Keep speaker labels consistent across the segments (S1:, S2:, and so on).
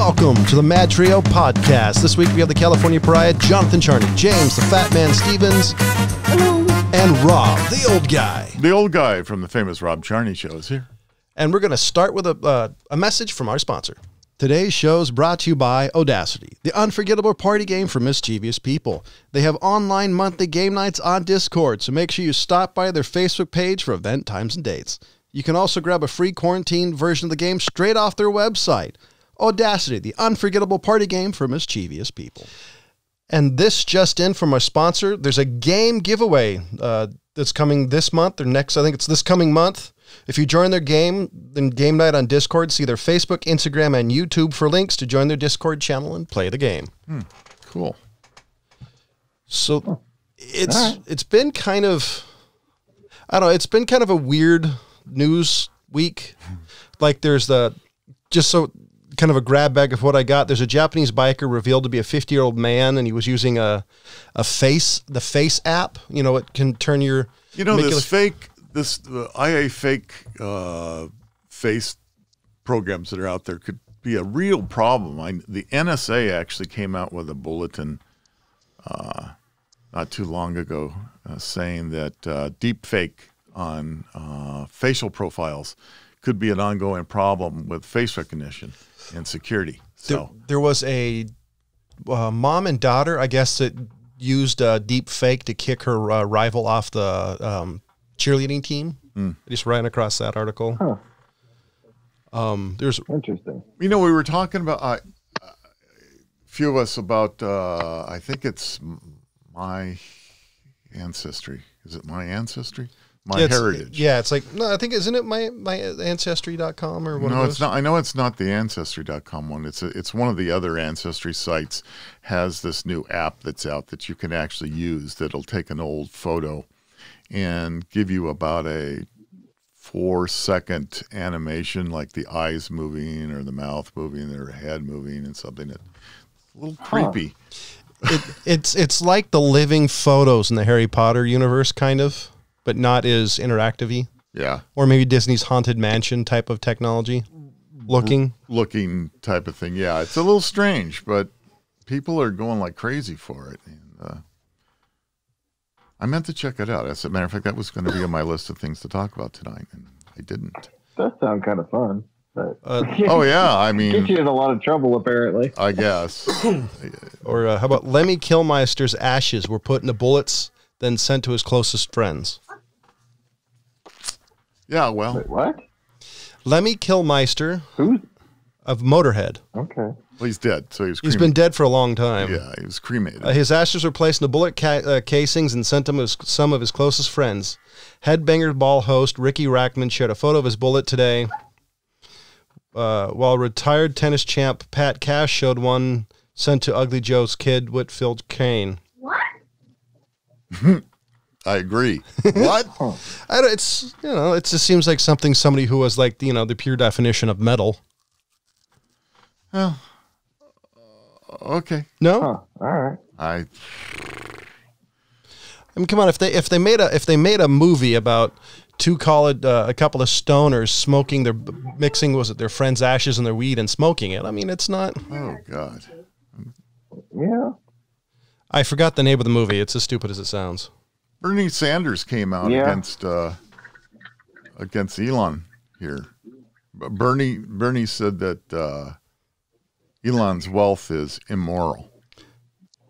S1: Welcome to the MadTrio podcast. This week we have the California Pariah, Jonathan Charney, James, the Fat Man Stevens, and Rob, the old guy.
S2: The old guy from the famous Rob Charney show is here.
S1: And we're going to start with a message from our sponsor. Today's show is brought to you by Audacity, the unforgettable party game for mischievous people. They have online monthly game nights on Discord, so make sure you stop by their Facebook page for event times and dates. You can also grab a free quarantine version of the game straight off their website. Audacity, the unforgettable party game for mischievous people. And this just in from our sponsor, there's a game giveaway that's coming this month or next. I think it's this coming month. If you join their game night on Discord, see their Facebook, Instagram, and YouTube for links to join their Discord channel and play the game.
S2: Cool.
S1: So it's been kind of, I don't know, it's been kind of a weird news week. Like there's kind of a grab bag of what I got. There's a Japanese biker revealed to be a 50-year-old man, and he was using the Face app. You know, it can turn your...
S2: You know, this IA fake face programs that are out there could be a real problem. The NSA actually came out with a bulletin not too long ago saying that deep fake on facial profiles could be an ongoing problem with face recognition and security. So
S1: there was a mom and daughter, I guess, that used deep fake to kick her rival off the cheerleading team. I just ran across that article. There's
S3: interesting.
S2: You know, we were talking about a few of us about I think it's my ancestry. Is it my ancestry? My heritage.
S1: Yeah, it's like, no, I think, isn't it my ancestry.com or what?
S2: No, it's not. I know it's not the ancestry.com one. It's one of the other ancestry sites has this new app that's out that you can actually use that'll take an old photo and give you about a 4-second animation, like the eyes moving or the mouth moving or head moving and something that's a little creepy.
S1: It's like the living photos in the Harry Potter universe, kind of, but not as interactive-y.
S2: Yeah.
S1: Or maybe Disney's Haunted Mansion type of technology. Looking
S2: type of thing. Yeah, it's a little strange, but people are going like crazy for it. And I meant to check it out. As a matter of fact, that was going to be on my list of things to talk about tonight, and I didn't.
S3: That sounds kind of fun. But
S2: oh, yeah. I mean,
S3: gets you in a lot of trouble, apparently.
S2: I guess.
S1: Or how about Lemmy Kilmister's ashes were put into bullets, then sent to his closest friends?
S2: Yeah, well.
S3: Wait, what?
S1: Lemmy Kilmister.
S3: Who?
S1: Of Motorhead.
S3: Okay.
S2: Well, he's dead, so
S1: he's been dead for a long time.
S2: Yeah, he was cremated.
S1: His ashes were placed in the bullet casings and sent to some of his closest friends. Headbanger Ball host Ricky Rackman shared a photo of his bullet today, while retired tennis champ Pat Cash showed one sent to Ugly Joe's kid, Whitfield Kane.
S4: What?
S2: I agree. What?
S1: It just seems like somebody who was like, the pure definition of metal.
S2: Well, okay.
S1: No?
S3: Huh. All right.
S2: I
S1: mean, come on. If they made a movie about a couple of stoners smoking mixing their friends' ashes and their weed and smoking it. I mean, it's not.
S2: Oh God.
S3: Yeah.
S1: I forgot the name of the movie. It's as stupid as it sounds.
S2: Bernie Sanders came out against Elon here. Bernie said that Elon's wealth is immoral.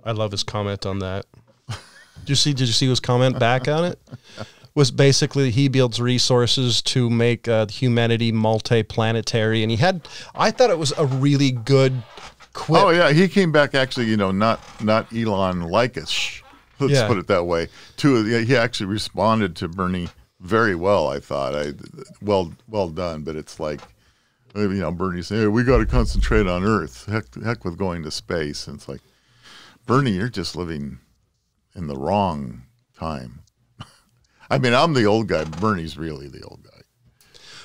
S1: I love his comment on that. Did you see his comment back on it? Was basically he builds resources to make humanity multi-planetary, and I thought it was a really good quip.
S2: Oh yeah, he came back actually, not Elon-like-ish. Let's put it that way. He actually responded to Bernie very well. I thought, well done. But it's like, Bernie saying, hey, we got to concentrate on Earth. Heck with going to space. And it's like, Bernie, you're just living in the wrong time. I mean, I'm the old guy. Bernie's really the old guy.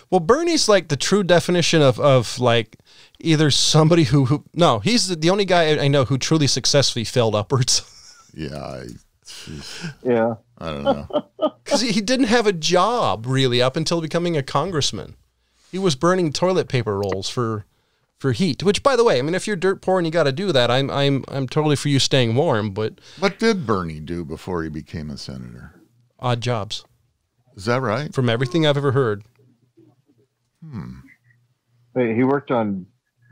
S1: Well, Bernie's like the true definition of like either somebody who no, he's the only guy I know who truly successfully failed upwards.
S2: Yeah.
S3: I
S2: don't know.
S1: Because he didn't have a job really up until becoming a congressman. He was burning toilet paper rolls for for heat. Which, by the way, I mean, if you're dirt poor and you got to do that, I'm totally for you staying warm. But
S2: what did Bernie do before he became a senator?
S1: Odd jobs.
S2: Is that right?
S1: From everything I've ever heard.
S3: Wait, he worked on.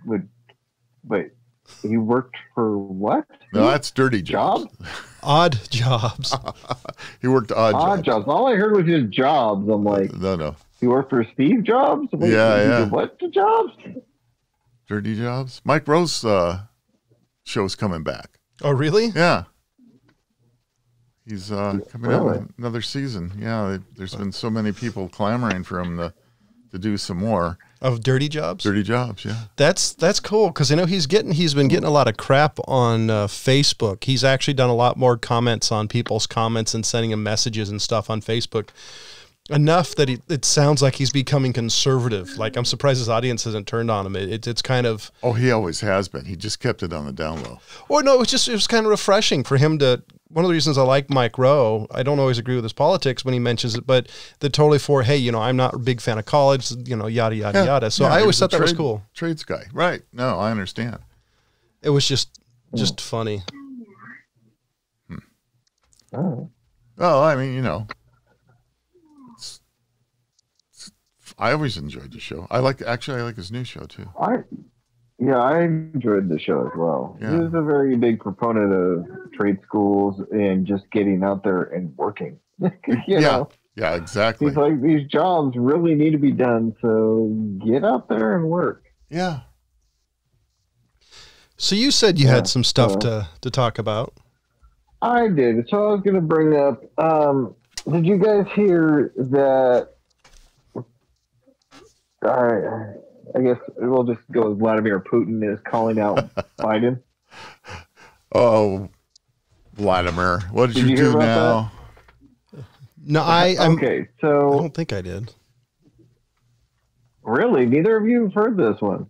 S3: Wait, he worked for what?
S2: No, that's dirty jobs.
S1: Odd jobs.
S2: He worked odd jobs.
S3: All I heard was his jobs. I'm like,
S2: no.
S3: He worked for Steve Jobs? Wait,
S2: yeah.
S3: What jobs?
S2: Dirty jobs. Mike Rose show's coming back.
S1: Oh, really?
S2: Yeah. He's coming out with another season. Yeah, there's been so many people clamoring for him to do some more.
S1: Of Dirty Jobs?
S2: Dirty Jobs, yeah.
S1: That's cool, because I know he's been getting a lot of crap on Facebook. He's actually done a lot more comments on people's comments and sending him messages and stuff on Facebook. Enough that it sounds like he's becoming conservative. Like, I'm surprised his audience hasn't turned on him. It's kind of...
S2: Oh, he always has been. He just kept it on the down low.
S1: Well, no, it was kind of refreshing for him to... One of the reasons I like Mike Rowe, I don't always agree with his politics when he mentions it, but they're totally for, hey, I'm not a big fan of college, yada, yada, yada. So I always thought that was cool.
S2: Trades guy. Right. No, I understand.
S1: It was just funny.
S3: Oh.
S2: Well, I mean, I always enjoyed the show. I like his new show too.
S3: I enjoyed the show as well.
S2: Yeah.
S3: He was a very big proponent of trade schools and just getting out there and working. you know?
S2: Yeah, exactly.
S3: He's like, these jobs really need to be done, so get out there and work.
S2: Yeah.
S1: So you said you had some stuff to talk about.
S3: I did. So I was going to bring up, did you guys hear that, I guess we'll just go with Vladimir Putin is calling out Biden.
S2: Oh, Vladimir, what did you do now?
S1: No,
S3: okay, so
S1: I don't think I did.
S3: Really, neither of you have heard this one.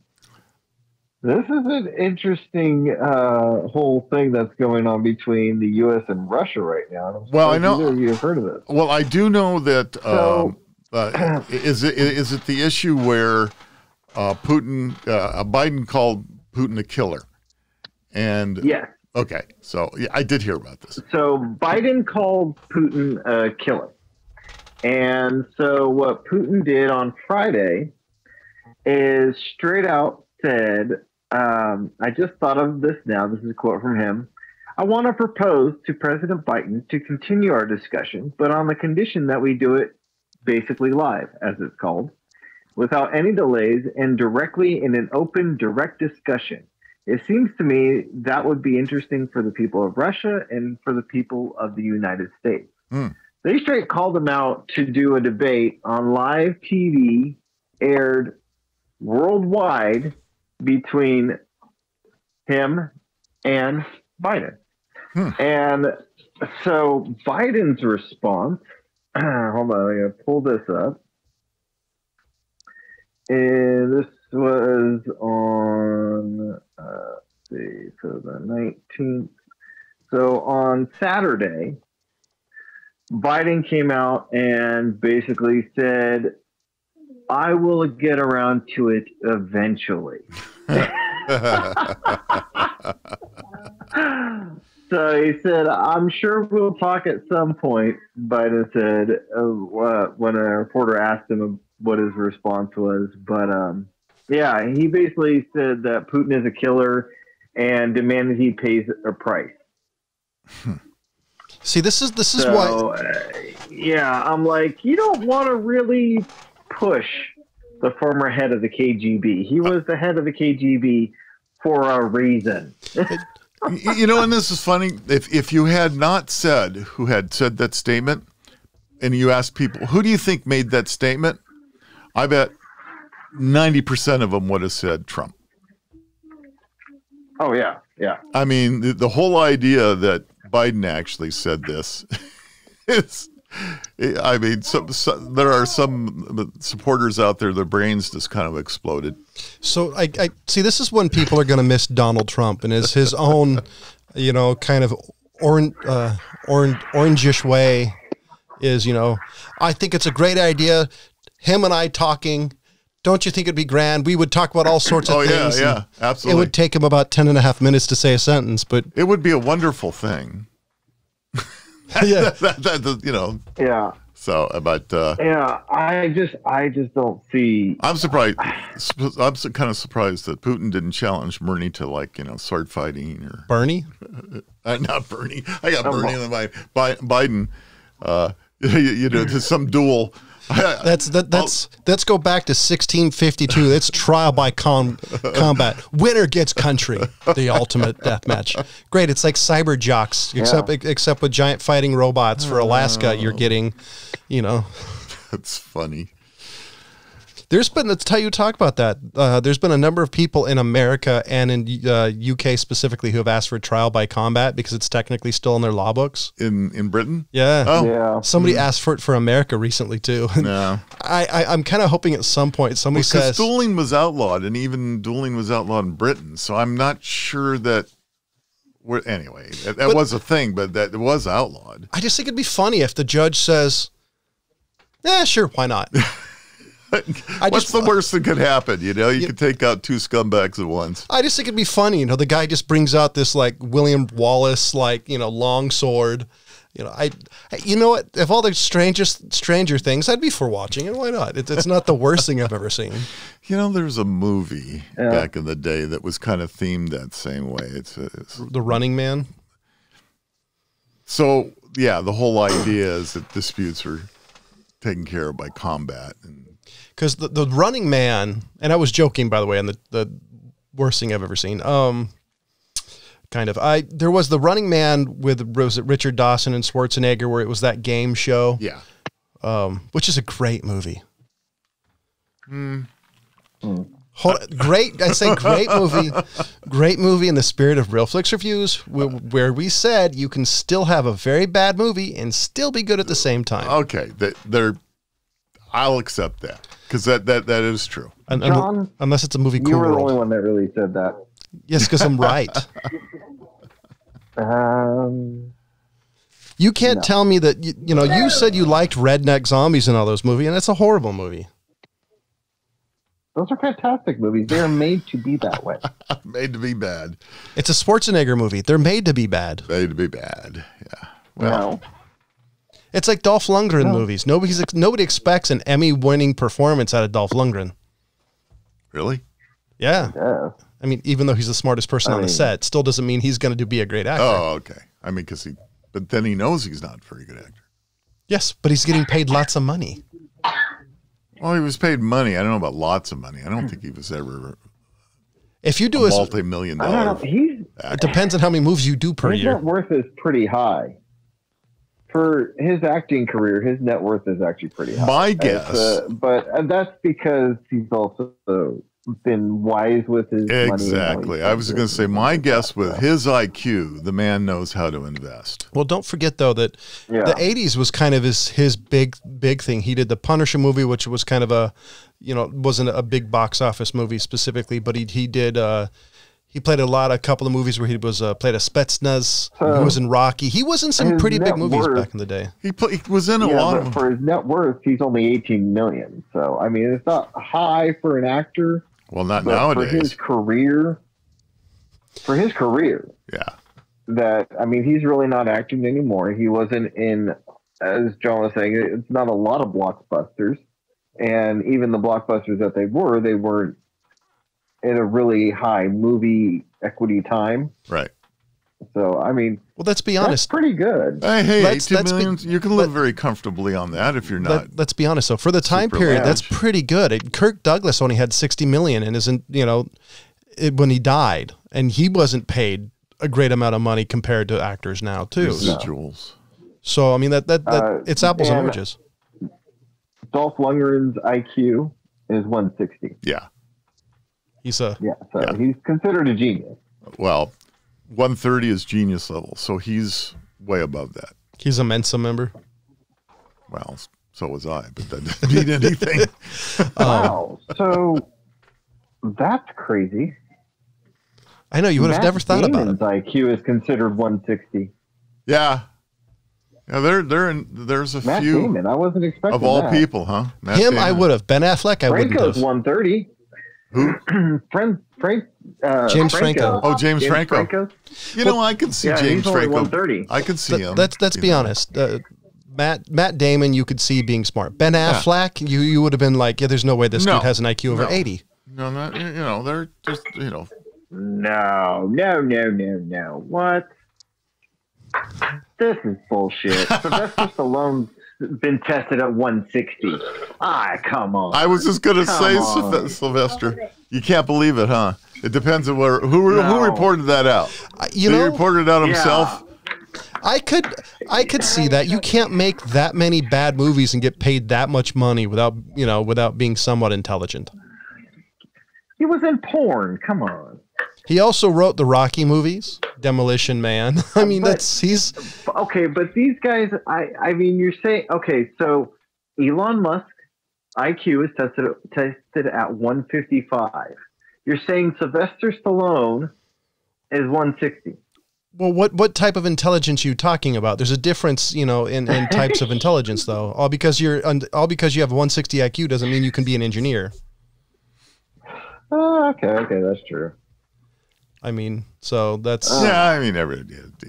S3: This is an interesting whole thing that's going on between the U.S. and Russia right now.
S2: Well, I know.
S3: Neither of you have heard of this.
S2: Well, I do know that. Is it the issue where Biden called Putin a killer? And
S3: yes.
S2: Okay, so yeah, I did hear about this.
S3: So Biden called Putin a killer, and so what Putin did on Friday is straight out said, "I just thought of this now. This is a quote from him. I want to propose to President Biden to continue our discussion, but on the condition that we do it basically live, as it's called, without any delays and directly in an open, direct discussion. It seems to me that would be interesting for the people of Russia and for the people of the United States." They straight called him out to do a debate on live TV aired worldwide between him and Biden. And so Biden's response, hold on, I'm going to pull this up. And this was on, let's see, so the 19th. So on Saturday, Biden came out and basically said, I will get around to it eventually. So he said, I'm sure we'll talk at some point. Biden said when a reporter asked him what his response was. But yeah, he basically said that Putin is a killer and demanded he pays a price.
S1: See, this is why.
S3: Yeah, I'm like, you don't want to really push the former head of the KGB. He was the head of the KGB for a reason.
S2: And this is funny. If you had not said who had said that statement, and you asked people, who do you think made that statement? I bet 90% of them would have said Trump.
S3: Oh, yeah. Yeah.
S2: I mean, the whole idea that Biden actually said this is, I mean, there are some supporters out there, their brains just kind of exploded.
S1: So I see, this is when people are going to miss Donald Trump and his own, kind of orangish way is, I think it's a great idea. Him and I talking Don't you think it'd be grand? We would talk about all sorts of things.
S2: Yeah, absolutely.
S1: It would take him about 10 and a half minutes to say a sentence, but
S2: it would be a wonderful thing.
S1: yeah,
S2: you know.
S3: Yeah.
S2: So, but
S3: yeah, I just don't see.
S2: I'm surprised. I'm kind of surprised that Putin didn't challenge Bernie to, like, you know, sword fighting or
S1: Bernie.
S2: Not Bernie. I got Bernie in the mind. Biden. You know, to some duel.
S1: Let's go back to 1652. That's trial by combat. Winner gets country. The ultimate death match. Great. It's like cyber jocks, except with giant fighting robots. For Alaska, you're getting, you know.
S2: That's funny.
S1: There's been, let's tell you, talk about that. There's been a number of people in America and in UK specifically who have asked for trial by combat because it's technically still in their law books.
S2: In Britain?
S1: Yeah.
S2: Oh.
S3: Yeah.
S1: Somebody asked for it for America recently too.
S2: No.
S1: I'm kind of hoping at some point somebody says
S2: dueling was outlawed, and even dueling was outlawed in Britain. So I'm not sure that. Anyway, that was a thing, but that it was outlawed.
S1: I just think it'd be funny if the judge says, "Yeah, sure, why not."
S2: What's the worst that could happen? You know, you could take out two scumbags at once.
S1: I just think it'd be funny. You know, the guy just brings out this like William Wallace, like, you know, long sword. You know, you know what? If all the stranger things, I'd be for watching it. Why not? It's not the worst thing I've ever seen.
S2: You know, there's a movie back in the day that was kind of themed that same way. It's
S1: The Running Man.
S2: So yeah, the whole idea is that disputes are taken care of by combat.
S1: Because the Running Man, and I was joking, by the way, on the worst thing I've ever seen. There was the Running Man with, was it Richard Dawson and Schwarzenegger, where it was that game show.
S2: Yeah.
S1: Which is a great movie. Great, I say great movie. Great movie in the spirit of Real Flicks Reviews, where we said you can still have a very bad movie and still be good at the same time.
S2: Okay, I'll accept that. Because that is true.
S3: John,
S1: unless it's a movie Cool
S3: you were the
S1: World.
S3: only one that really said that.
S1: Yes, because I'm right. You can't tell me that, you know, you said you liked Redneck Zombies and all those movies, and it's a horrible movie.
S3: Those are fantastic movies. They are made to be that way.
S2: Made to be bad.
S1: It's a Schwarzenegger movie. They're made to be bad.
S2: Made to be bad, yeah.
S3: Well, no.
S1: It's like Dolph Lundgren movies. Nobody expects an Emmy-winning performance out of Dolph Lundgren.
S2: Really?
S1: Yeah.
S3: Yeah.
S1: I mean, even though he's the smartest person on the set, still doesn't mean he's going to be a great actor.
S2: Oh, okay. I mean, but then he knows he's not a very good actor.
S1: Yes, but he's getting paid lots of money.
S2: Well, he was paid money. I don't know about lots of money. I don't think he was ever
S1: if you do a
S2: multi-million-dollar.
S3: I don't know.
S1: It depends on how many moves you do per
S3: his
S1: year.
S3: net worth is pretty high. For his acting career, his net worth is actually pretty high.
S2: My guess.
S3: But that's because he's also been wise with his money.
S2: Exactly. I was going to say, my guess with his IQ, the man knows how to invest.
S1: Well, don't forget, though, that the 80s was kind of his big thing. He did the Punisher movie, which was kind of wasn't a big box office movie specifically, but he did... he played a couple of movies where he was played a Spetsnaz. He was in Rocky. He was in some pretty big movies back in the day.
S2: He was in a lot of them.
S3: For his net worth, he's only $18 million. So I mean, it's not high for an actor.
S2: Well, not nowadays.
S3: For his career, yeah. I mean, he's really not acting anymore. He wasn't in, as John was saying, it's not a lot of blockbusters, and even the blockbusters that they weren't in a really high movie equity time.
S2: Right.
S3: So, I mean,
S1: well, let's be honest.
S3: That's pretty good.
S2: Hey, 18 million, you can live very comfortably on that if you're not.
S1: Let's be honest. So for the time period, that's pretty good. Kirk Douglas only had 60 million and isn't, when he died, and he wasn't paid a great amount of money compared to actors now too.
S2: Residuals.
S1: So, I mean, that it's apples and oranges.
S3: Dolph Lundgren's IQ is 160.
S2: Yeah.
S3: He's considered a genius.
S2: Well, 130 is genius level, so he's way above that.
S1: He's a Mensa member.
S2: Well, so was I, but that doesn't mean anything.
S3: Wow, so that's crazy.
S1: I know, you would have never thought about it.
S3: IQ is considered 160.
S2: Yeah. Yeah, there's a
S3: Matt
S2: few
S3: Damon. I wasn't expecting
S2: of all
S3: that.
S2: people, huh? Matt
S1: Him,
S2: Damon.
S1: I would have. Ben Affleck, I wouldn't
S3: Franco's
S1: have.
S3: 130.
S2: Who?
S1: James Franco.
S2: Oh, James Franco. You know, I can see James
S3: he's only
S2: Franco.
S3: 130.
S2: I can see him.
S1: Let's be honest. Matt Damon, you could see being smart. Ben Affleck, you would have been like, yeah, there's no way this dude has an IQ over 80.
S2: No, not, you know, they're just, you know.
S3: No. What? This is bullshit. Sylvester Stallone's been tested at 160. Come on.
S2: I was just gonna say, Sylvester. You can't believe it, huh? It depends on who reported that out. He reported it out himself.
S1: I could see that. You can't make that many bad movies and get paid that much money without being somewhat intelligent.
S3: He was in porn. Come on.
S1: He also wrote the Rocky movies, Demolition Man. I mean, he's
S3: okay. But these guys, I mean, you're saying okay. So Elon Musk IQ is tested at 155. You're saying Sylvester Stallone is 160.
S1: Well, what type of intelligence are you talking about? There's a difference, in types of intelligence, though. All because you have 160 IQ doesn't mean you can be an engineer.
S3: Oh, okay, that's true.
S1: I mean, so that's
S2: yeah. I mean,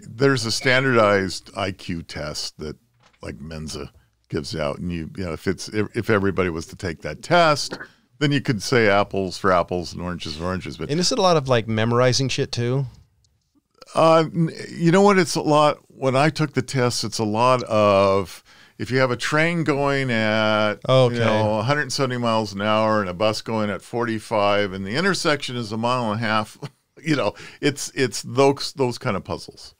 S2: there's a standardized IQ test that like Mensa gives out, and if everybody was to take that test, then you could say apples for apples and oranges for oranges. But
S1: and is it a lot of like memorizing shit too?
S2: You know what? It's a lot. When I took the test, it's a lot of if you have a train going at 170 miles an hour and a bus going at 45, and the intersection is a mile and a half. It's those kind of puzzles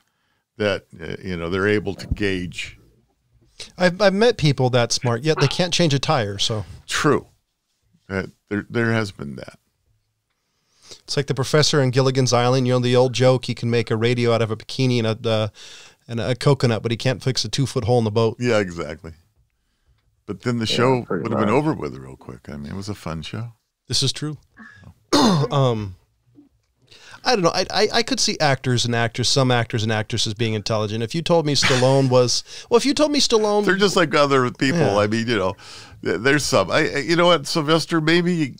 S2: that they're able to gauge.
S1: I've met people that smart, yet they can't change a tire. So
S2: true. There has been that.
S1: It's like the professor in Gilligan's Island. The old joke: he can make a radio out of a bikini and a coconut, but he can't fix a 2-foot hole in the boat.
S2: Yeah, exactly. But then the show would have been over with real quick. I mean, it was a fun show.
S1: This is true. I don't know. I could see some actors and actresses being intelligent. If you told me Stallone
S2: they're just like other people. Yeah. I mean, there's some. You know what, Sylvester? Maybe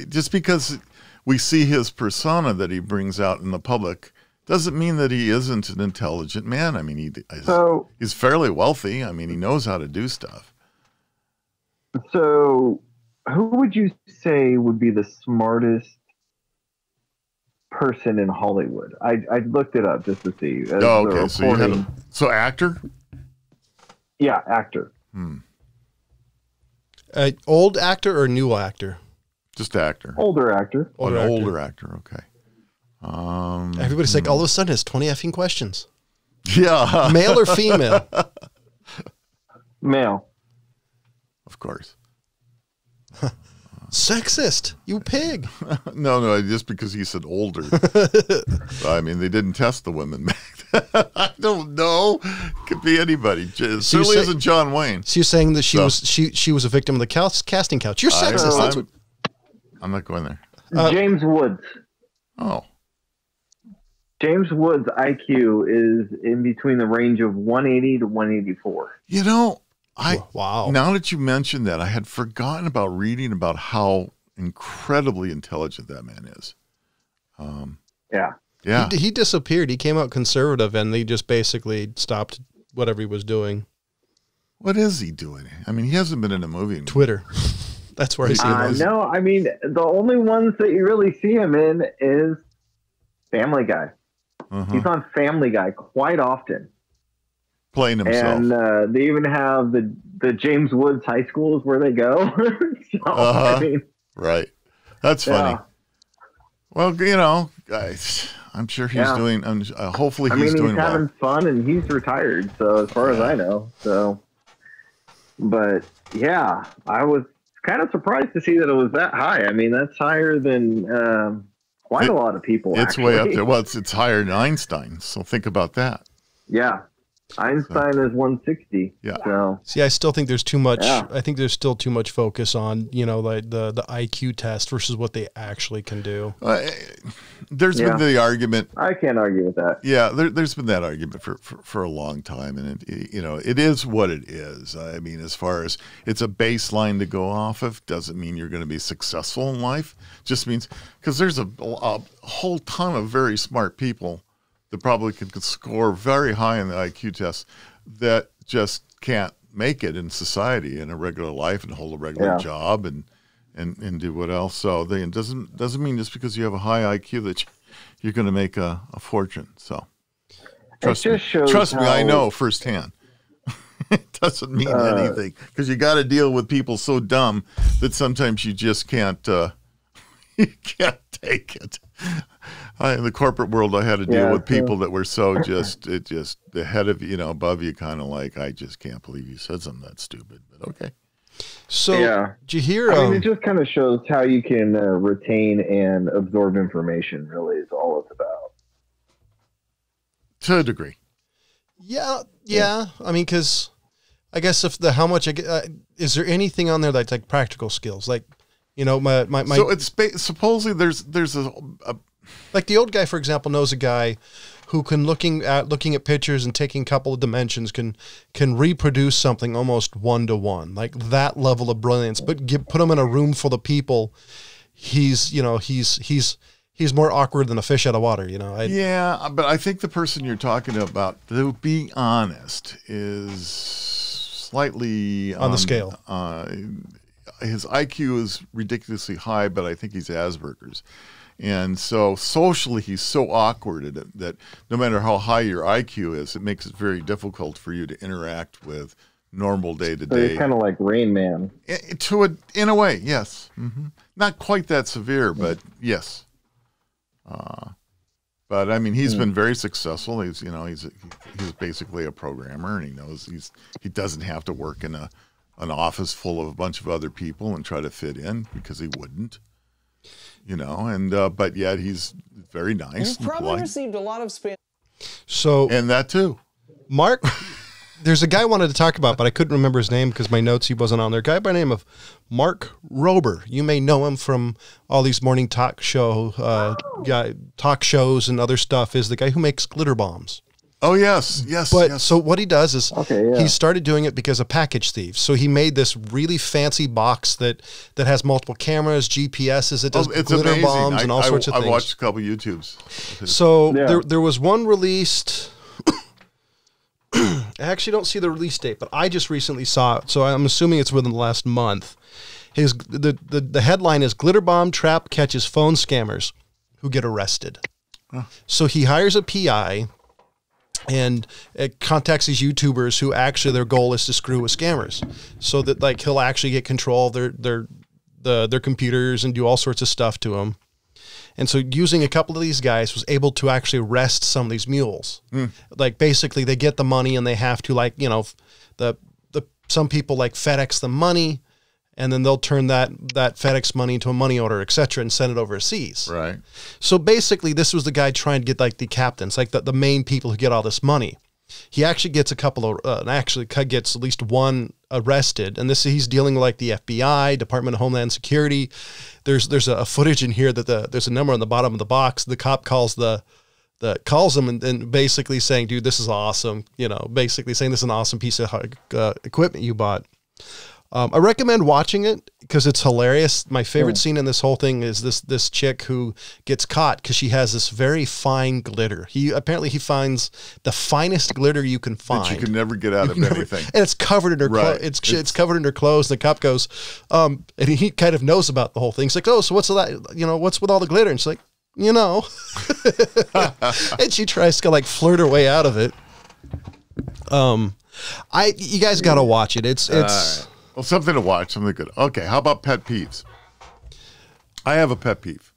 S2: just because we see his persona that he brings out in the public doesn't mean that he isn't an intelligent man. I mean, he's fairly wealthy. I mean, he knows how to do stuff.
S3: So, who would you say would be the smartest person in Hollywood? I looked it up just to see.
S2: Okay, so actor?
S3: Yeah, actor.
S1: Old actor or new actor?
S2: Just actor.
S3: Older actor.
S2: Older actor. Okay.
S1: Everybody's like, all of a sudden it's 20 effing questions.
S2: Yeah.
S1: Male or female?
S3: Male.
S2: Of course.
S1: Sexist, you pig.
S2: No, just because he said older. I mean, they didn't test the women back then. I don't know. Could be anybody. Certainly isn't John Wayne.
S1: So you're saying that she was a victim of the casting couch. You're sexist.
S2: I'm not going there.
S3: James Woods.
S2: Oh.
S3: James Woods' IQ is in between the range of 180 to 184.
S1: Wow.
S2: Now that you mentioned that, I had forgotten about reading about how incredibly intelligent that man is.
S3: Yeah.
S1: He disappeared. He came out conservative, and they just basically stopped whatever he was doing.
S2: What is he doing? I mean, he hasn't been in a movie.
S1: Twitter. That's where I see him.
S3: No, I mean, the only ones that you really see him in is Family Guy. Uh-huh. He's on Family Guy quite often.
S2: Playing himself.
S3: And they even have the James Woods High Schools where they go. I mean,
S2: right. That's funny. Yeah. Well, I'm sure he's doing. Hopefully, he's doing well.
S3: He's having fun, and he's retired. So as far as I know, but yeah, I was kind of surprised to see that it was that high. I mean, that's higher than quite a lot of people.
S2: It's way up there. Well, it's higher than Einstein. So think about that.
S3: Yeah. Einstein is 160.
S2: Yeah.
S3: So.
S1: See, I still think there's too much.
S3: Yeah.
S1: I think there's still too much focus on, you know, like the IQ test versus what they actually can do.
S2: There's been the argument.
S3: I can't argue with that.
S2: Yeah, there's been that argument for a long time, and it is what it is. I mean, as far as it's a baseline to go off of, doesn't mean you're going to be successful in life. Just means because there's a whole ton of very smart people that probably can score very high in the IQ test that just can't make it in society in a regular life and hold a regular job and do what else. So it doesn't mean just because you have a high IQ that you're going to make a fortune. So trust me, I know firsthand. It doesn't mean anything because you got to deal with people so dumb that sometimes you just can't you can't take it. In the corporate world, I had to deal with people that were so just ahead of you, above you, kind of like, I just can't believe you said something that stupid. But okay.
S1: So did you hear?
S3: I mean, it just kind of shows how you can retain and absorb information. Really, is all it's about.
S2: To a degree.
S1: Yeah. I mean, because I guess is there anything on there that's like practical skills, like my
S2: So it's supposedly there's a
S1: like the old guy, for example, knows a guy who can looking at pictures and taking a couple of dimensions can reproduce something almost 1-to-1, like that level of brilliance. But put him in a room full of people, he's more awkward than a fish out of water.
S2: But I think the person you're talking about, to be honest, is slightly
S1: on the scale.
S2: His IQ is ridiculously high, but I think he's Asperger's. And so socially, he's so awkward that no matter how high your IQ is, it makes it very difficult for you to interact with normal day-to-day.
S3: So he's kind of like Rain Man.
S2: In a way, yes. Mm-hmm. Not quite that severe, but yes. But I mean, he's been very successful. He's basically a programmer, and he knows he doesn't have to work in an office full of a bunch of other people and try to fit in because he wouldn't. But yet he's very nice.
S4: You've probably received a lot of spam.
S1: So,
S2: and that too.
S1: Mark, there's a guy I wanted to talk about, but I couldn't remember his name because my notes, he wasn't on there. A guy by the name of Mark Rober. You may know him from all these morning talk shows and other stuff. Is the guy who makes glitter bombs.
S2: Oh, yes.
S1: But so what he does is he started doing it because of package thieves. So he made this really fancy box that has multiple cameras, GPSs. It does glitter
S2: amazing.
S1: Bombs and all sorts of things.
S2: I watched a couple YouTubes.
S1: So there was one released. I actually don't see the release date, but I just recently saw it. So I'm assuming it's within the last month. The headline is Glitter Bomb Trap Catches Phone Scammers Who Get Arrested. So he hires a PI and it contacts these YouTubers who actually their goal is to screw with scammers, so that like he'll actually get control of their computers and do all sorts of stuff to them. And so using a couple of these guys was able to actually arrest some of these mules. Like basically they get the money and they have to some people like FedEx the money, and then they'll turn that FedEx money into a money order, et cetera, and send it overseas.
S2: Right.
S1: So basically, this was the guy trying to get like the captains, like the main people who get all this money. He actually gets a couple of, gets at least one arrested, and he's dealing with like the FBI, Department of Homeland Security. There's a footage in here that there's a number on the bottom of the box. The cop calls calls him and basically saying, "Dude, this is awesome." Basically saying this is an awesome piece of equipment you bought. I recommend watching it because it's hilarious. My favorite scene in this whole thing is this chick who gets caught because she has this very fine glitter. He finds the finest glitter you can find.
S2: That you can never get out of anything.
S1: And it's covered in her it's covered in her clothes. And the cop goes, and he kind of knows about the whole thing. He's like, "Oh, so what's that? What's with all the glitter?" And she's like, and she tries to like flirt her way out of it. You guys got to watch it. It's
S2: well, something to watch, something good. Okay, how about pet peeves? I have a pet peeve.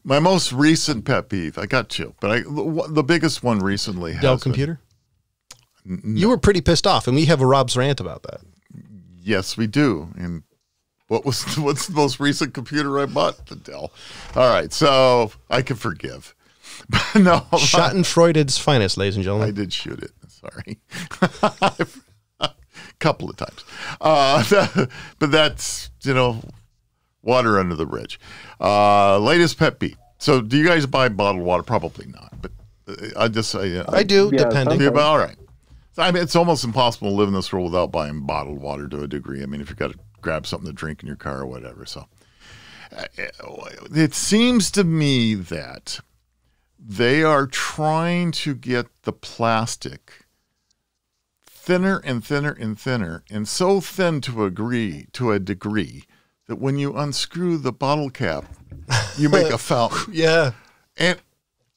S2: My most recent pet peeve, I got two, but the biggest one recently has
S1: Dell computer? No. You were pretty pissed off, and we have a Rob's rant about that.
S2: Yes, we do. And what's the most recent computer I bought? The Dell. All right, so I can forgive. No,
S1: Schadenfreuded's finest, ladies and
S2: I
S1: gentlemen.
S2: did shoot it. Sorry. A couple of times. But that's, water under the bridge. Latest pet peeve. So do you guys buy bottled water? Probably not. But I just say.
S1: I do,
S3: Yeah,
S1: depending.
S3: sometimes.
S2: All right. So, I mean, it's almost impossible to live in this world without buying bottled water to a degree. I mean, if you've got to grab something to drink in your car or whatever. So it seems to me that they are trying to get the plastic thinner and thinner and thinner, and so thin to a degree that when you unscrew the bottle cap, you make a fountain.
S1: Yeah.
S2: And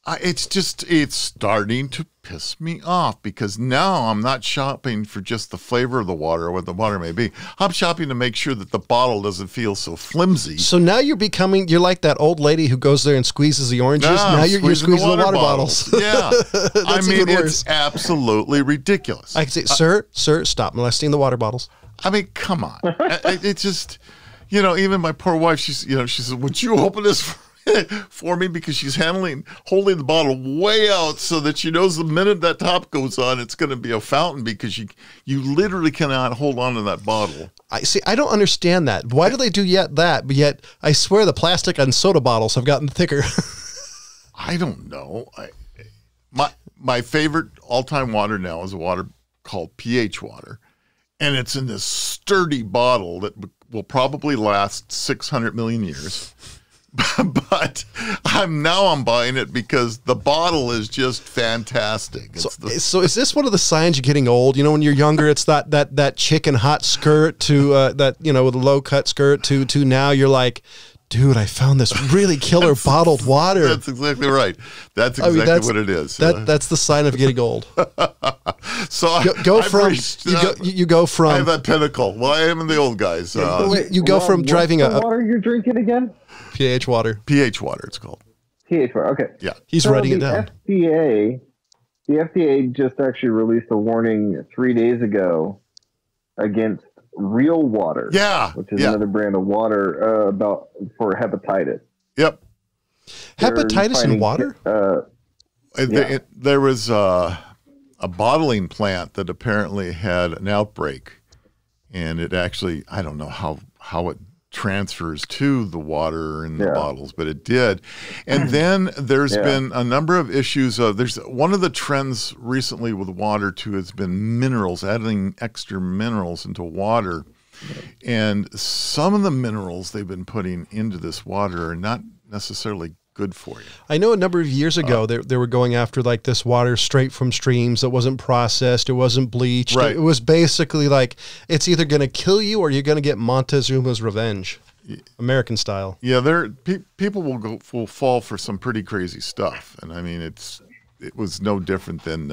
S2: it's starting to piss me off because now I'm not shopping for just the flavor of the water or what the water may be. I'm shopping to make sure that the bottle doesn't feel so flimsy.
S1: So now you're like that old lady who goes there and squeezes the oranges. Now you're squeezing the water bottles.
S2: Yeah. I mean,
S1: even
S2: it's
S1: worse.
S2: absolutely ridiculous.
S1: I can say, sir, stop molesting the water bottles.
S2: I mean, come on. It's just, even my poor wife, she says, would you open this for me? Because she's holding the bottle way out so that she knows the minute that top goes on, it's going to be a fountain because you literally cannot hold on to that bottle.
S1: I don't understand that. Why do they do that? But yet, I swear the plastic on soda bottles have gotten thicker.
S2: I don't know. My favorite all-time water now is a water called pH water. And it's in this sturdy bottle that will probably last 600 million years. But I'm buying it because the bottle is just fantastic.
S1: So is this one of the signs you're getting old? When you're younger, it's that chicken hot skirt to with a low cut skirt to now you're like, dude, I found this really killer bottled water.
S2: That's exactly right. That's exactly what it is.
S1: That's the sign of getting old.
S2: So
S1: you go from.
S2: I have that pinnacle. Well, I am in the old guys.
S1: You go from driving
S3: what's the water you're drinking again?
S1: pH water.
S2: pH water, it's called.
S3: pH water. Okay.
S2: Yeah.
S1: He's writing it down.
S3: The FDA just actually released a warning 3 days ago against Real Water.
S2: Yeah.
S3: Which is another brand of water for hepatitis.
S2: Yep.
S1: Hepatitis in water?
S2: There was a bottling plant that apparently had an outbreak, and it actually, I don't know how it transfers to the water in the bottles, but it did. And then there's been a number of issues. There's one of the trends recently with water too has been minerals, adding extra minerals into water. And some of the minerals they've been putting into this water are not necessarily good for you.
S1: I know a number of years ago they were going after like this water straight from streams that wasn't processed, it wasn't bleached.
S2: Right.
S1: It was basically like it's either going to kill you or you're going to get Montezuma's revenge, American style.
S2: Yeah, people will fall for some pretty crazy stuff, and I mean it was no different than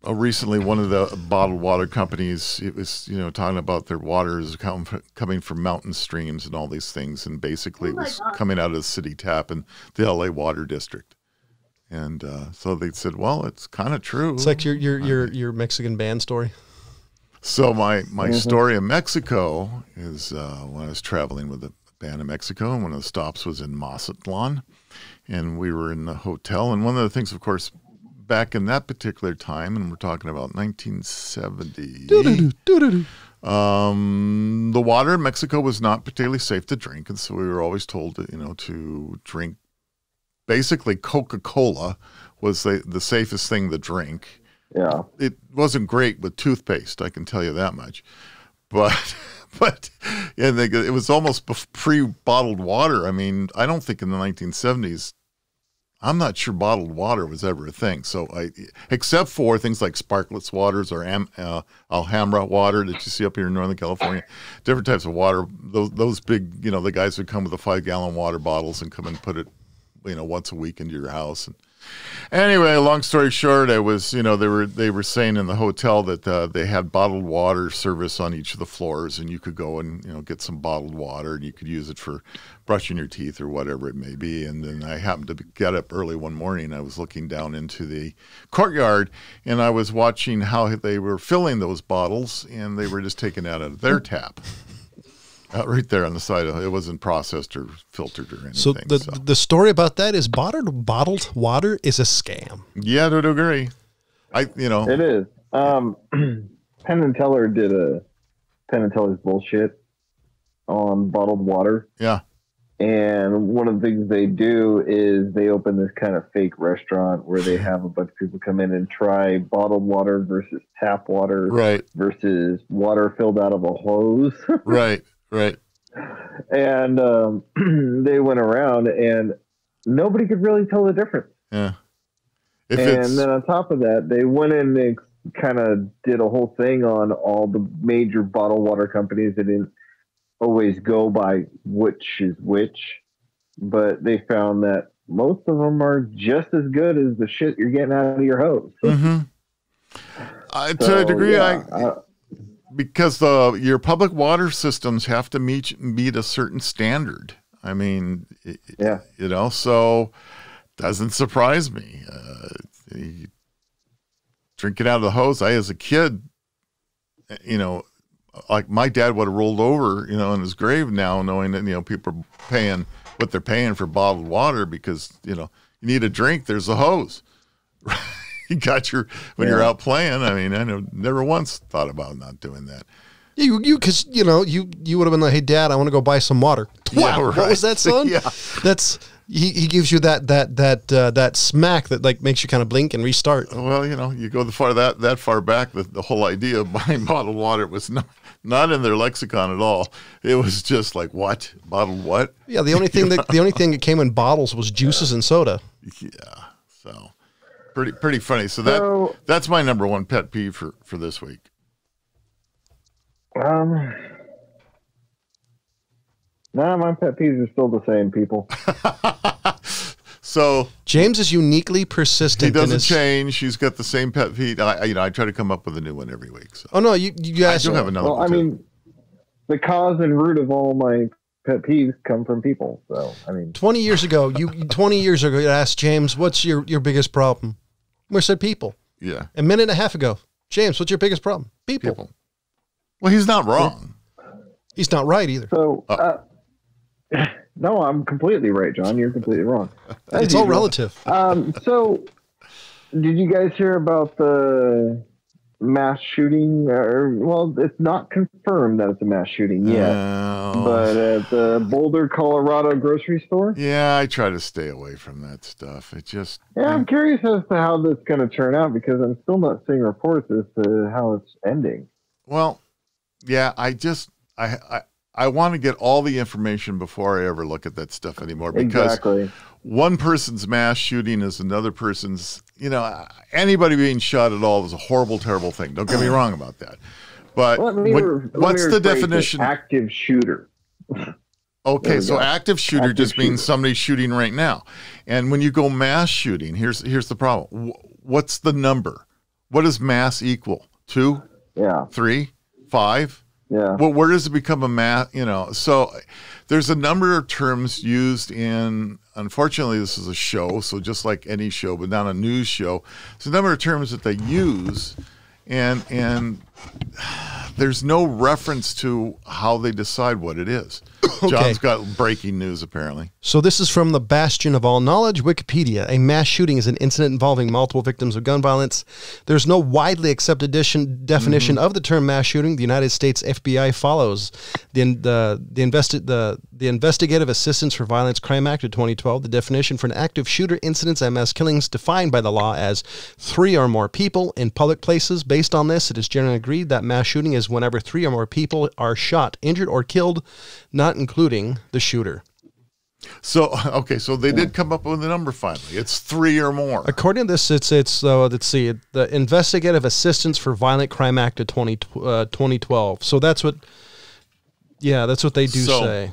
S2: recently one of the bottled water companies, it was, talking about their water is coming from mountain streams and all these things. And basically it was coming out of the city tap in the LA water district. And so they said, well, it's kind of true.
S1: It's like your Mexican band story.
S2: So my story in Mexico is when I was traveling with a band in Mexico, and one of the stops was in Mazatlan, and we were in the hotel. And one of the things, of course, back in that particular time, and we're talking about 1970, the water in Mexico was not particularly safe to drink, and so we were always told to drink. Basically, Coca-Cola was the safest thing to drink.
S3: Yeah,
S2: it wasn't great with toothpaste, I can tell you that much. But it was almost pre-bottled water. I mean, I don't think in the 1970s. I'm not sure bottled water was ever a thing. So except for things like Sparkletts waters or Alhambra water that you see up here in Northern California, different types of water, those big, the guys would come with the 5-gallon water bottles and come and put it, once a week into your house. And anyway, long story short, it was, they were saying in the hotel that they had bottled water service on each of the floors, and you could go and, get some bottled water, and you could use it for brushing your teeth or whatever it may be. And then I happened to get up early one morning. I was looking down into the courtyard, and I was watching how they were filling those bottles, and they were just taking it out of their tap. Right there on the side. It wasn't processed or filtered or anything.
S1: So the story about that is bottled water is a scam.
S2: Yeah, I would agree.
S3: It is. Penn and Teller did a Penn and Teller's bullshit on bottled water.
S2: Yeah.
S3: And one of the things they do is they open this kind of fake restaurant where they have a bunch of people come in and try bottled water versus tap water,
S2: right,
S3: versus water filled out of a hose.
S2: Right.
S3: And they went around and nobody could really tell the difference.
S2: Yeah.
S3: And then on top of that, they went in and kind of did a whole thing on all the major bottled water companies that didn't always go by which is which, but they found that most of them are just as good as the shit you're getting out of your hose.
S2: Mm-hmm. To a degree, because your public water systems have to meet a certain standard. I mean, so doesn't surprise me. You drink it out of the hose. As a kid, like my dad would have rolled over, in his grave now, knowing that, people are paying what they're paying for bottled water because, you need a drink, there's a hose. You got when you're out playing. I mean, I never once thought about not doing that.
S1: Because you would have been like, hey, Dad, I want to go buy some water.
S2: Yeah,
S1: wow,
S2: right.
S1: What was that, son?
S2: Yeah.
S1: That's he gives you that smack that like makes you kind of blink and restart.
S2: Well, you go that far back, the whole idea of buying bottled water was not in their lexicon at all. It was just like, what? Bottled what?
S1: Yeah, the only thing that came in bottles was juices and soda.
S2: Yeah, so pretty funny. So that's my number one pet peeve for this week.
S3: My pet peeves are still the same, people.
S2: So
S1: James is uniquely persistent.
S2: He doesn't change. He's got the same pet peeve. I try to come up with a new one every week. So.
S1: Oh no, you guys
S2: I do have another one.
S3: I mean, the cause and root of all my pet peeves come from people. So
S1: 20 years ago, you asked James, "What's your biggest problem?" We said people.
S2: Yeah.
S1: A minute and a half ago, James, what's your biggest problem? People.
S2: Well, he's not wrong.
S1: He's not right either.
S3: So, no, I'm completely right, John. You're completely wrong.
S1: It's all relative.
S3: So, did you guys hear about the mass shooting? Well, it's not confirmed that it's a mass shooting yet, but at the Boulder, Colorado grocery store?
S2: Yeah, I try to stay away from that stuff. It just...
S3: Yeah, I'm curious as to how this is going to turn out because I'm still not seeing reports as to how it's ending.
S2: Well, yeah, I want to get all the information before I ever look at that stuff anymore because one person's mass shooting is another person's, anybody being shot at all is a horrible, terrible thing. Don't get me wrong about that. But what's the definition?
S3: Active shooter.
S2: Okay, so active shooter just means somebody's shooting right now. And when you go mass shooting, here's the problem. What's the number? What does mass equal? 2?
S3: Yeah.
S2: 3? 5?
S3: Yeah.
S2: Well, where does it become a mass? So there's a number of terms used in, unfortunately, this is a show, so just like any show, but not a news show. There's a number of terms that they use, and there's no reference to how they decide what it is. Okay. John's got breaking news, apparently.
S1: So this is from the bastion of all knowledge, Wikipedia. A mass shooting is an incident involving multiple victims of gun violence. There's no widely accepted definition of the term mass shooting. The United States FBI follows the Investigative Assistance for Violence Crime Act of 2012. The definition for an active shooter incidents and mass killings defined by the law as 3 or more people in public places. Based on this, it is generally agreed that mass shooting is whenever 3 or more people are shot, injured, or killed, not including the shooter.
S2: So, okay, so they did come up with a number finally. It's 3 or more.
S1: According to this, let's see, the Investigative Assistance for Violent Crime Act of 2012. So that's what they do say.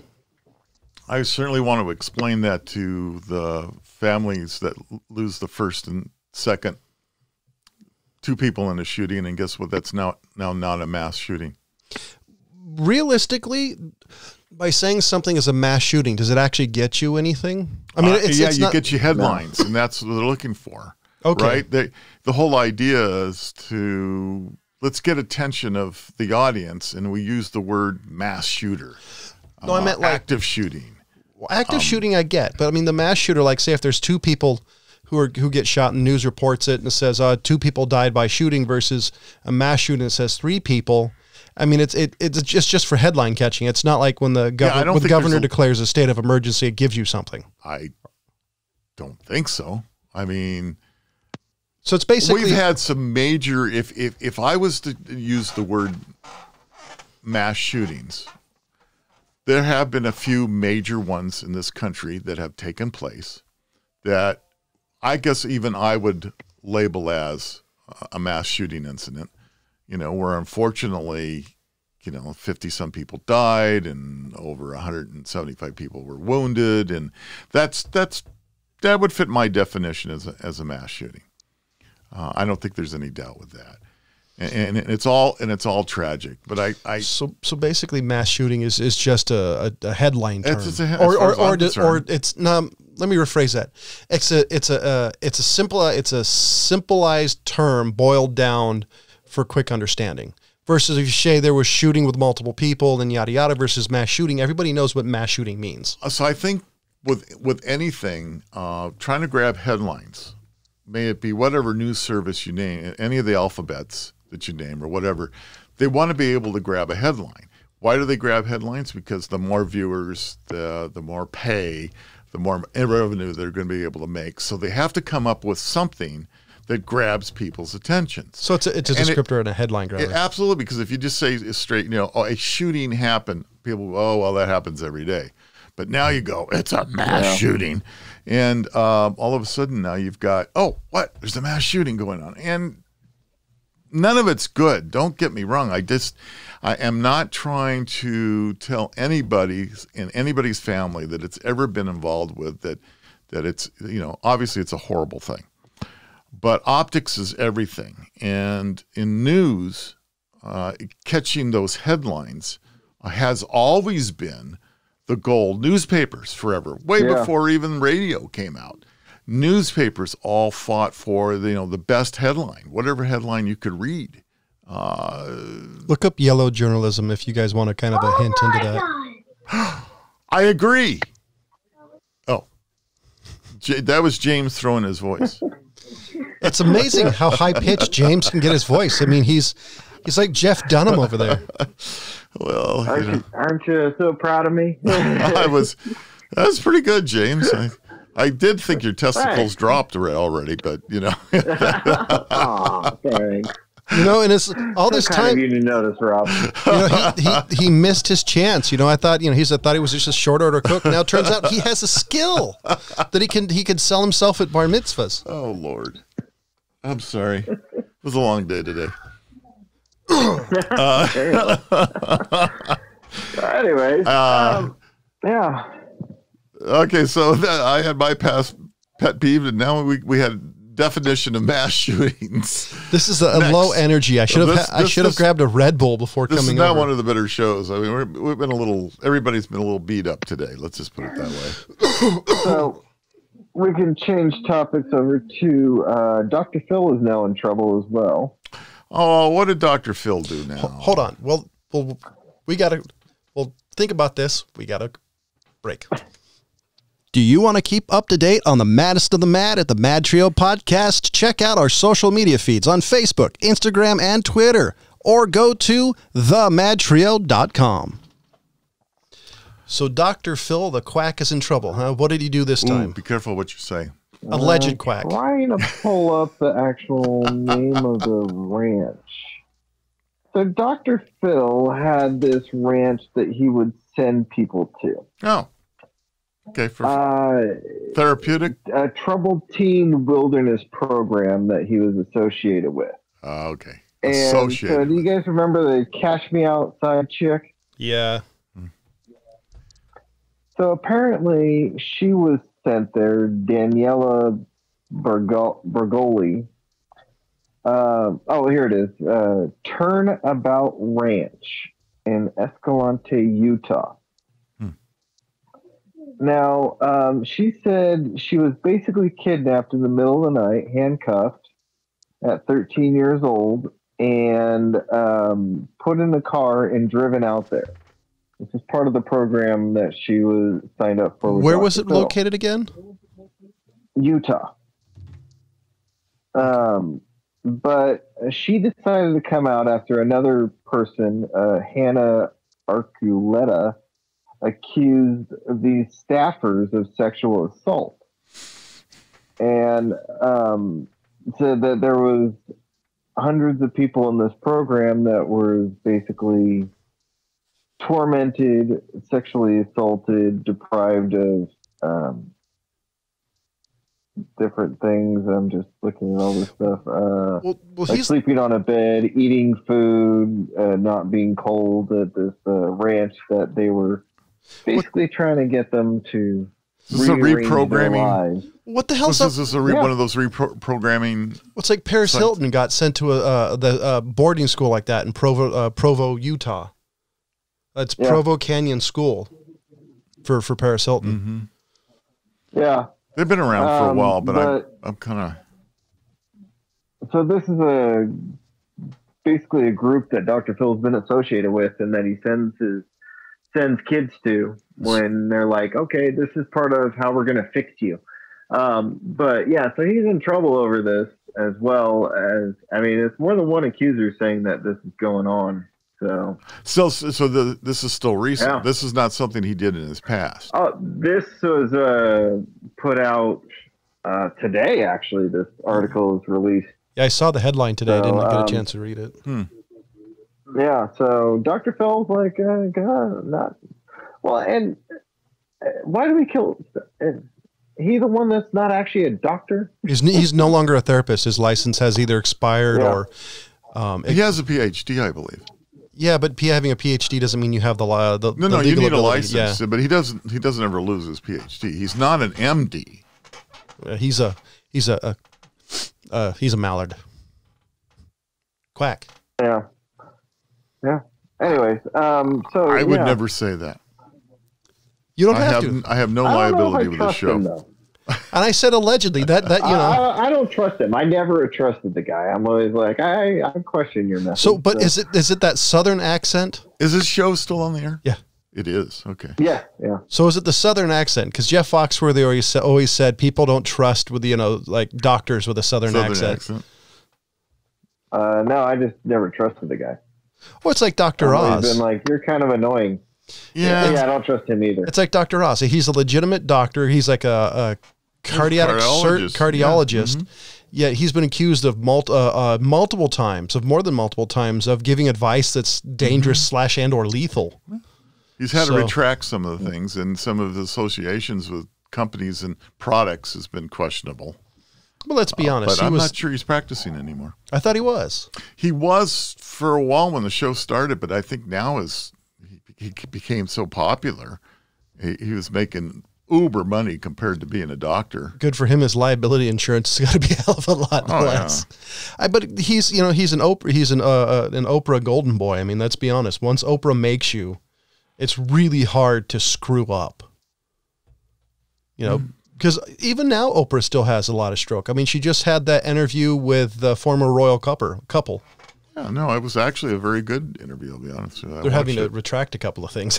S2: I certainly want to explain that to the families that lose the first and second 2 people in a shooting, and guess what? That's now not a mass shooting.
S1: Realistically, by saying something is a mass shooting, does it actually get you anything? I mean,
S2: you get you headlines, and that's what they're looking for. Okay, right? The whole idea is to let's get attention of the audience, and we use the word mass shooter.
S1: No, I meant like
S2: active shooting.
S1: Well, active shooting I get, but I mean the mass shooter, like say if there's two people who get shot and news reports it and it says 2 people died by shooting versus a mass shooting that says 3 people. I mean, it's just for headline catching. It's not like when the governor declares a state of emergency, it gives you something.
S2: I don't think so. I mean,
S1: so it's basically
S2: we've had some major. If I was to use the word mass shootings, there have been a few major ones in this country that have taken place that I guess even I would label as a mass shooting incident. Where unfortunately, 50 some people died and over 175 people were wounded. And that would fit my definition as a mass shooting. I don't think there's any doubt with that. And it's all tragic, but
S1: so basically mass shooting is just a headline term.
S2: It's
S1: or it's no, let me rephrase that. It's a simplified term boiled down for quick understanding. Versus if you say there was shooting with multiple people and yada yada versus mass shooting, everybody knows what mass shooting means.
S2: So I think with anything, trying to grab headlines, may it be whatever news service you name, any of the alphabets that you name or whatever, they want to be able to grab a headline. Why do they grab headlines? Because the more viewers, the more pay, the more revenue they're going to be able to make. So they have to come up with something that grabs people's attention.
S1: So it's a descriptor and a headline grabber.
S2: Absolutely, because if you just say straight, a shooting happened, people go, oh, well, that happens every day. But now you go, it's a mass shooting. And all of a sudden now you've got, oh, what? There's a mass shooting going on. And none of it's good. Don't get me wrong. I am not trying to tell anybody in anybody's family that it's ever been involved with that it's, obviously it's a horrible thing. But optics is everything. And in news, catching those headlines has always been the goal. Newspapers forever, way before even radio came out. Newspapers all fought for the best headline, whatever headline you could read.
S1: Look up yellow journalism if you guys want to kind of a hint into that.
S2: I agree. Oh, that was James throwing his voice.
S1: It's amazing how high pitched James can get his voice. I mean, he's like Jeff Dunham over there.
S2: Well,
S3: aren't you so proud of me?
S2: That was pretty good, James. I did think your testicles dropped already, but
S3: Aw, thanks.
S1: And it's all this
S3: kind
S1: time.
S3: Of you to notice, Rob.
S1: He missed his chance. I thought thought he was just a short order cook. Now it turns out he has a skill that he can sell himself at bar mitzvahs.
S2: Oh Lord, I'm sorry. It was a long day today.
S3: Anyways, yeah.
S2: Okay, so I had my past pet peeve, and now we had definition of mass shootings.
S1: This is a low energy. I should have grabbed a Red Bull before coming over.
S2: This is not one of the better shows. I mean, we've been everybody's been a little beat up today. Let's just put it that way.
S3: So we can change topics over to Dr. Phil is now in trouble as well.
S2: Oh, what did Dr. Phil do now?
S1: Hold on. Well, think about this. We got to break. Do you want to keep up to date on the maddest of the mad at the MadTrio podcast? Check out our social media feeds on Facebook, Instagram, and Twitter, or go to themadtrio.com. So Dr. Phil, the quack, is in trouble, huh? What did he do this time?
S2: Be careful what you say.
S1: Alleged quack.
S3: Trying to pull up the actual name of the ranch. So Dr. Phil had this ranch that he would send people to.
S2: Oh. Okay, for therapeutic?
S3: A troubled teen wilderness program that he was associated with.
S2: Okay.
S3: And
S2: associated.
S3: So do you guys remember the Cash Me Outside chick?
S1: Yeah.
S3: So apparently she was sent there, Daniela Bergoli. Here it is. Turnabout Ranch in Escalante, Utah. Now, she said she was basically kidnapped in the middle of the night, handcuffed at 13 years old, and put in a car and driven out there. This is part of the program that she was signed up for.
S1: Where was it located again?
S3: Utah. But she decided to come out after another person, Hannah Arculeta, accused these staffers of sexual assault. And said that there was hundreds of people in this program that were basically tormented, sexually assaulted, deprived of different things. I'm just looking at all this stuff. Like sleeping on a bed, eating food, not being cold at this ranch that they were basically trying to get them to reprogramming.
S1: What the hell is
S2: this? One of those reprogramming?
S1: It's like Paris Hilton got sent to the boarding school like that in Provo, Utah. That's Provo Canyon School for Paris Hilton.
S3: Mm-hmm. Yeah.
S2: They've been around for a while, but I'm kind
S3: of... So this is basically a group that Dr. Phil's been associated with and that he sends kids to when they're like, okay, this is part of how we're going to fix you. But yeah, so he's in trouble over this as well as, I mean, it's more than one accuser saying that this is going on.
S2: This is still recent.
S3: Yeah.
S2: This is not something he did in his past.
S3: This was put out today, actually. This article was released.
S1: Yeah, I saw the headline today. I didn't get a chance to read it.
S3: Yeah, so Dr. Phil's like, God, not... Well, and why do we kill... He's the one that's not actually a doctor?
S1: He's no longer a therapist. His license has either expired or...
S2: he has a PhD, I believe.
S1: Yeah, but having a PhD doesn't mean you have the
S2: No, you need a license, but he doesn't ever lose his PhD. He's not an MD.
S1: He's a mallard. Quack.
S3: Yeah. Anyways, so
S2: I would never say that.
S1: You don't have to.
S2: I have no liability with the show.
S1: And I said allegedly that you know.
S3: I don't trust him. I never trusted the guy. I'm always like, I question your message.
S1: So, but is it that Southern accent?
S2: Is this show still on the air?
S1: Yeah,
S2: it is. Okay.
S3: Yeah.
S1: So is it the Southern accent? Because Jeff Foxworthy always said people don't trust with like doctors with a Southern accent.
S3: No, I just never trusted the guy.
S1: Well, it's like Dr. Oz.
S3: He's been like, you're kind of annoying.
S2: Yeah,
S3: I don't trust him either.
S1: It's like Dr. Oz. He's a legitimate doctor. He's like a cardiologist. Yeah, he's been accused of multiple times, more than multiple times, of giving advice that's dangerous / and or lethal.
S2: He's had to retract some of the things, and some of the associations with companies and products has been questionable.
S1: Well, let's be honest.
S2: But I'm not sure he's practicing anymore.
S1: I thought he was.
S2: He was for a while when the show started, but I think now he became so popular, he was making uber money compared to being a doctor.
S1: Good for him. His liability insurance has got to be a hell of a lot less. Yeah. But he's an Oprah golden boy. I mean, let's be honest. Once Oprah makes you, it's really hard to screw up. You know, because even now Oprah still has a lot of stroke. I mean, she just had that interview with the former royal couple.
S2: Yeah, no, it was actually a very good interview, I'll be honest with you.
S1: They're having to retract a couple of things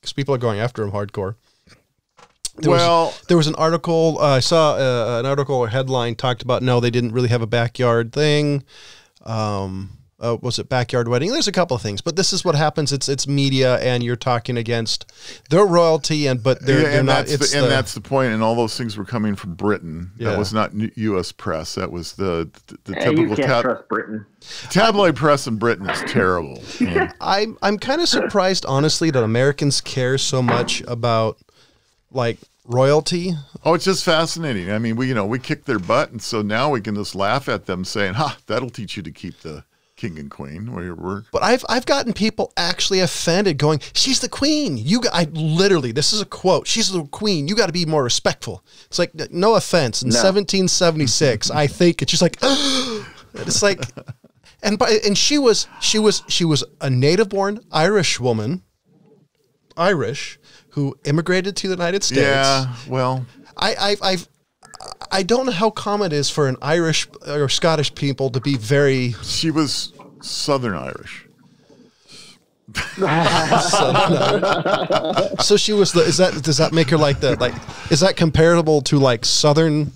S1: because people are going after him hardcore. There was an article, I saw an article or headline talked about, no, they didn't really have a backyard thing. Was it backyard wedding? There's a couple of things, but this is what happens. It's media, and you're talking against their royalty, but they're not.
S2: That's the point. And all those things were coming from Britain. Yeah. That was not U.S. press. That was the typical.
S3: You can't trust Britain.
S2: Tabloid press in Britain is terrible.
S1: I'm kind of surprised, honestly, that Americans care so much about like royalty.
S2: Oh, it's just fascinating. I mean, we kick their butt, and so now we can just laugh at them saying, "Ha, that'll teach you to keep the king and queen where you were."
S1: But I've gotten people actually offended going, "She's the queen. I literally, this is a quote. She's the queen. You got to be more respectful." It's like, no offense. In 1776, I think it's just like, it's like, and she was a native-born Irish woman, who immigrated to the United States.
S2: Yeah, well,
S1: I don't know how common it is for an Irish or Scottish people to be very.
S2: She was Southern Irish.
S1: So she was does that make her like is that comparable to like Southern,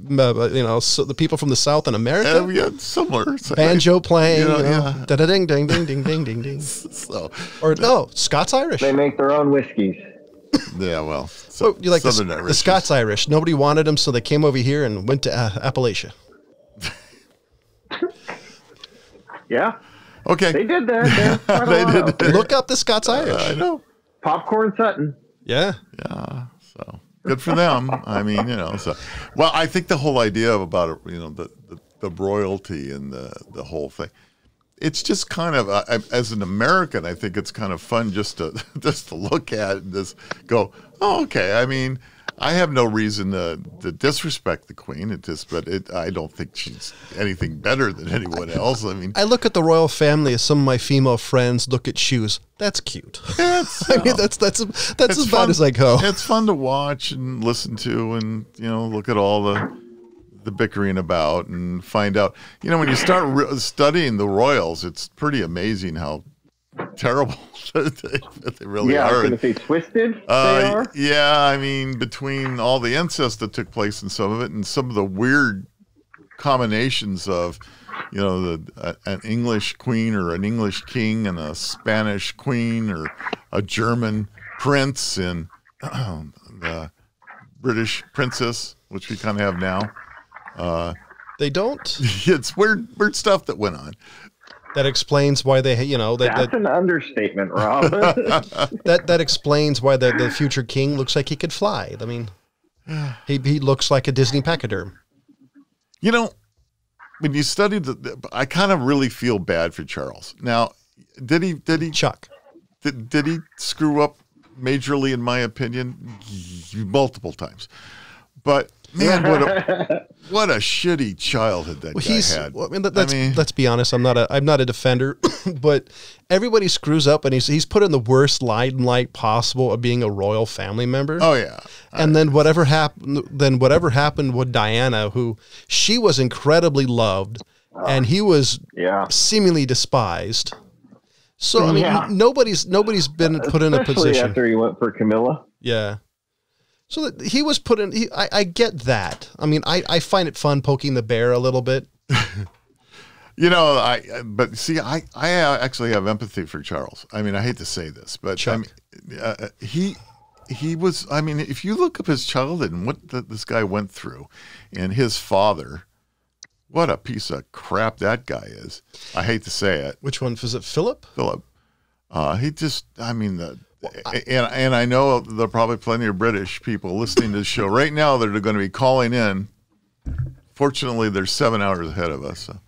S1: so the people from the South in America?
S2: Yeah, similar.
S1: Banjo playing,
S2: yeah.
S1: da da ding ding ding ding ding ding ding.
S2: So,
S1: or no, Scots Irish.
S3: They make their own whiskeys.
S2: Yeah, well,
S1: so you like
S2: Southern
S1: the
S2: Irish.
S1: Scots Irish. Nobody wanted them, so they came over here and went to Appalachia.
S3: Yeah.
S2: Okay.
S3: They did that.
S2: They did that.
S1: Look up the Scots Irish.
S2: I know.
S3: Popcorn Sutton.
S1: Yeah.
S2: Yeah. So good for them. I mean, so well, I think the whole idea about it, the royalty and the whole thing. It's just kind of as an American, I think it's kind of fun just to look at it and just go, oh, okay. I mean, I have no reason to disrespect the Queen. I don't think she's anything better than anyone else. I mean,
S1: I look at the royal family as some of my female friends look at shoes. That's cute. I mean, that's as bad as I go.
S2: It's fun to watch and listen to, and look at all the bickering about and find out. When you start studying the royals, it's pretty amazing how terrible they really
S3: yeah,
S2: are.
S3: I was going to say twisted they are.
S2: Yeah, I mean, between all the incest that took place in some of it and some of the weird combinations of, an English queen or an English king and a Spanish queen or a German prince and the British princess, which we kind of have now.
S1: They don't.
S2: It's weird stuff that went on.
S1: That explains why they,
S3: that's an understatement, Rob.
S1: that explains why the future king looks like he could fly. I mean, he looks like a Disney pachyderm.
S2: When you study I kind of really feel bad for Charles. Now, did he
S1: Chuck?
S2: Did he screw up majorly? In my opinion, multiple times. But man, what a shitty childhood that guy had.
S1: Well, let's be honest. I'm not a defender, but everybody screws up, and he's put in the worst light possible of being a royal family member.
S2: Oh yeah,
S1: and then whatever happened with Diana, who she was incredibly loved, and he was seemingly despised. So I mean, nobody's been put in a position
S3: after he went for Camilla.
S1: Yeah. So that he was put in. I get that. I mean, I find it fun poking the bear a little bit.
S2: But see, I actually have empathy for Charles. I mean, I hate to say this, but
S1: Chuck.
S2: I mean, he was. I mean, if you look up his childhood and what this guy went through, and his father, what a piece of crap that guy is. I hate to say it.
S1: Which one was it? Philip?
S2: Philip. He just. I mean And I know there are probably plenty of British people listening to the show right now that are going to be calling in. Fortunately, they're 7 hours ahead of us. So.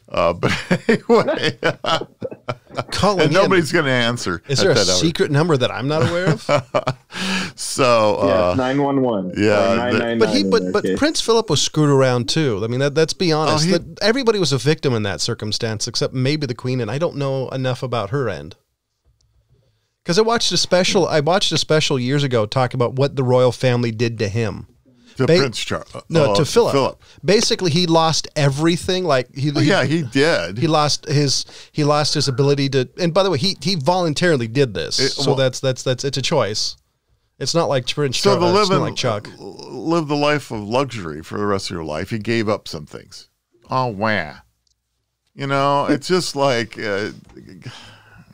S2: But anyway, and nobody's going to answer.
S1: Is there a secret number that I'm not aware of?
S2: So
S3: 911.
S2: Yeah,
S1: but Prince Philip was screwed around too. I mean, let's be honest. Everybody was a victim in that circumstance, except maybe the Queen, and I don't know enough about her end. Because I watched a special years ago talking about what the royal family did to him.
S2: To Prince Charles?
S1: No, to Philip. Basically, he lost everything. Like he
S2: did.
S1: He lost his ability to. And by the way, he voluntarily did this. It's a choice. It's not like Prince Charles. It's not like Chuck.
S2: Live the life of luxury for the rest of your life. He gave up some things. Oh wow! It's just like.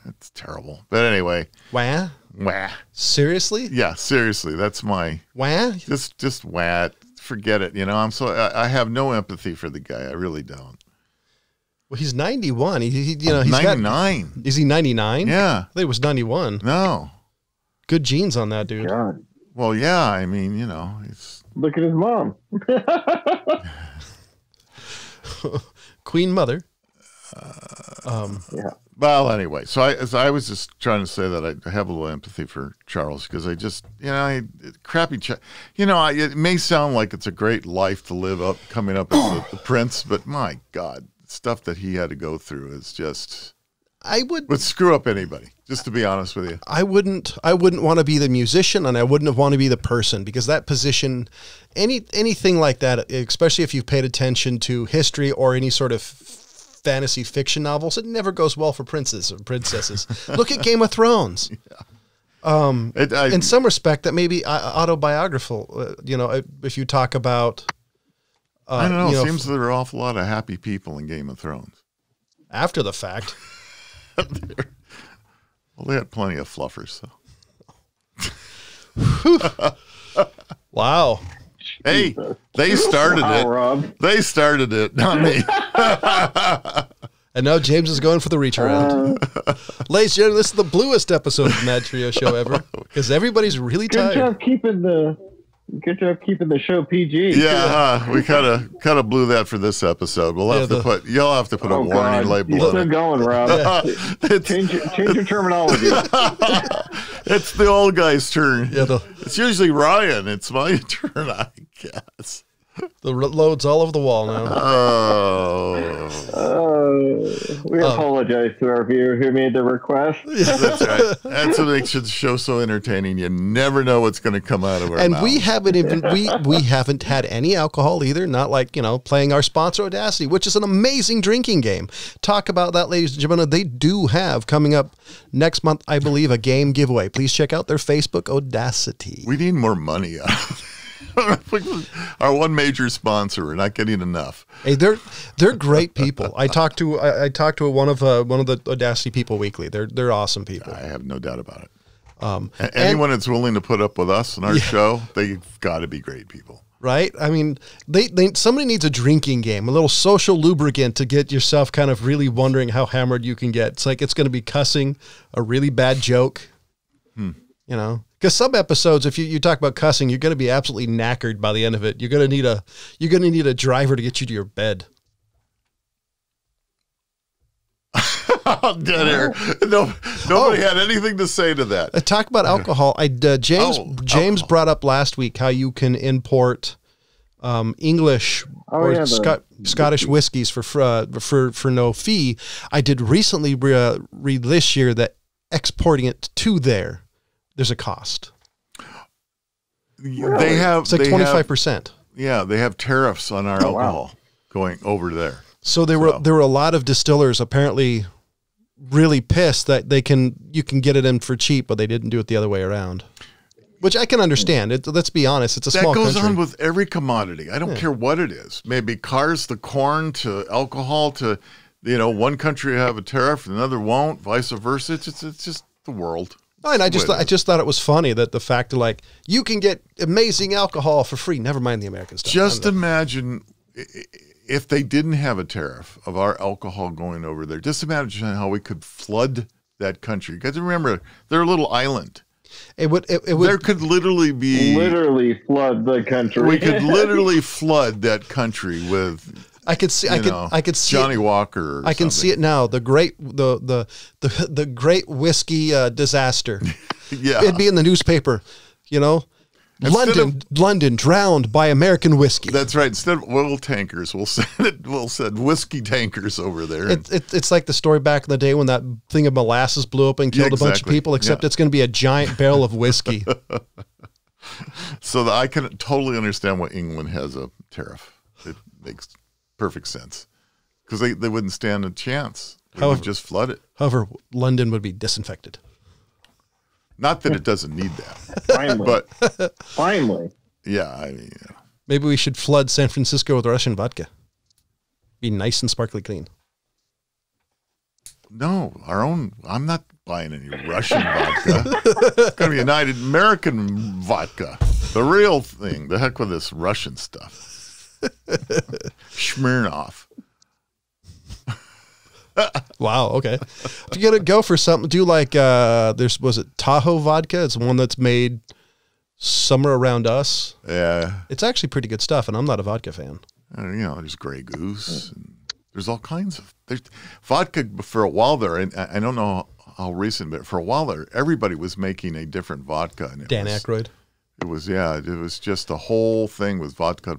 S2: It's terrible. But anyway.
S1: Wah?
S2: Wah.
S1: Seriously?
S2: Yeah, seriously. That's my...
S1: Wah?
S2: Just wah. Forget it. I have no empathy for the guy. I really don't.
S1: Well, he's 91. He's
S2: 99.
S1: Is he 99?
S2: Yeah.
S1: I think it was 91.
S2: No.
S1: Good genes on that dude.
S3: God.
S2: Well, yeah. I mean, he's...
S3: Look at his mom.
S1: Queen mother.
S3: Yeah.
S2: Well, anyway, so I was just trying to say that I have a little empathy for Charles because I just, it may sound like it's a great life to live coming up as the prince, but my God, stuff that he had to go through is just, would screw up anybody, just to be honest with you.
S1: I wouldn't want to be the musician, and I wouldn't want to be the person, because that position, anything like that, especially if you've paid attention to history or any sort of fantasy fiction novels. It never goes well for princes or princesses. Look at Game of Thrones. Yeah. In some respect, that may be autobiographical. If you talk about,
S2: I don't know. It seems there are an awful lot of happy people in Game of Thrones.
S1: After the fact.
S2: Well, they had plenty of fluffers. So.
S1: Wow.
S2: Hey, they started it.
S3: Rob.
S2: They started it, not me.
S1: And now James is going for the reach around. Ladies and gentlemen, this is the bluest episode of the Mad Trio show ever because everybody's really tired.
S3: Good job keeping the show PG.
S2: Yeah, we kind of blew that for this episode. You'll have to put a warning label
S3: You're
S2: on
S3: still
S2: it.
S3: going, Rob. Change your terminology.
S2: It's the old guy's turn.
S1: Yeah,
S2: it's usually Ryan. It's my turn, I guess.
S1: The load's all over the wall now.
S3: We apologize to our viewer who made the request.
S2: That's right. That's what makes the show so entertaining. You never know what's going to come out of our mouth.
S1: We haven't had any alcohol either. Not like playing our sponsor Audacity, which is an amazing drinking game. Talk about that, ladies and gentlemen. They do have coming up next month, I believe, a game giveaway. Please check out their Facebook Audacity.
S2: We need more money. Our one major sponsor, we're not getting enough.
S1: Hey, they're great people. I talk to one of the Audacity people weekly. They're awesome people.
S2: I have no doubt about it. Anyone that's willing to put up with us and our show, they've got to be great people.
S1: Right? I mean, somebody needs a drinking game, a little social lubricant to get yourself kind of really wondering how hammered you can get. It's like it's going to be cussing, a really bad joke, Because some episodes, if you talk about cussing, you're going to be absolutely knackered by the end of it. You're going to need a driver to get you to your bed.
S2: Dead air. Nobody had anything to say to that.
S1: Talk about alcohol. James brought up last week how you can import English Scottish whiskeys for no fee. I did recently read this year that exporting it to there's a cost.
S2: They have
S1: it's like 25%.
S2: Yeah, they have tariffs on our alcohol going over there.
S1: So there were a lot of distillers apparently really pissed that you can get it in for cheap, but they didn't do it the other way around. Which I can understand. Let's be honest, it's a small country. That goes
S2: on with every commodity. I don't care what it is. Maybe cars, the corn, to alcohol, to one country have a tariff, another won't, vice versa. It's just the world.
S1: Oh, and I just thought it was funny that the fact of you can get amazing alcohol for free. Never mind the American stuff.
S2: Just imagine if they didn't have a tariff of our alcohol going over there. Just imagine how we could flood that country. Because remember, they're a little island.
S1: It would.
S2: There could literally
S3: flood the country.
S2: We could literally flood that country with.
S1: I could see. I could see
S2: Johnny Walker.
S1: I can see it now. The great whiskey disaster.
S2: Yeah,
S1: it'd be in the newspaper. London drowned by American whiskey.
S2: That's right. Instead of oil tankers, we'll send whiskey tankers over there.
S1: It's like the story back in the day when that thing of molasses blew up and killed a bunch of people. Except it's going to be a giant barrel of whiskey.
S2: So I can totally understand why England has a tariff. It makes perfect sense because they wouldn't stand a chance. They would just flood it.
S1: However, London would be disinfected.
S2: Not that it doesn't need that.
S3: Finally.
S2: But
S3: finally.
S2: Yeah, I mean,
S1: maybe we should flood San Francisco with Russian vodka. Be nice and sparkly clean.
S2: No, our own. I'm not buying any Russian vodka. It's going to be United American vodka. The real thing. The heck with this Russian stuff. Smirnoff.
S1: Wow. Okay. If you're gonna go for something, do like was it Tahoe vodka? It's one that's made somewhere around us.
S2: Yeah.
S1: It's actually pretty good stuff, and I'm not a vodka fan.
S2: There's Grey Goose. And there's all kinds of vodka for a while there, and I don't know how recent, but for a while there, everybody was making a different vodka. And
S1: Dan Aykroyd.
S2: It was just the whole thing was vodka.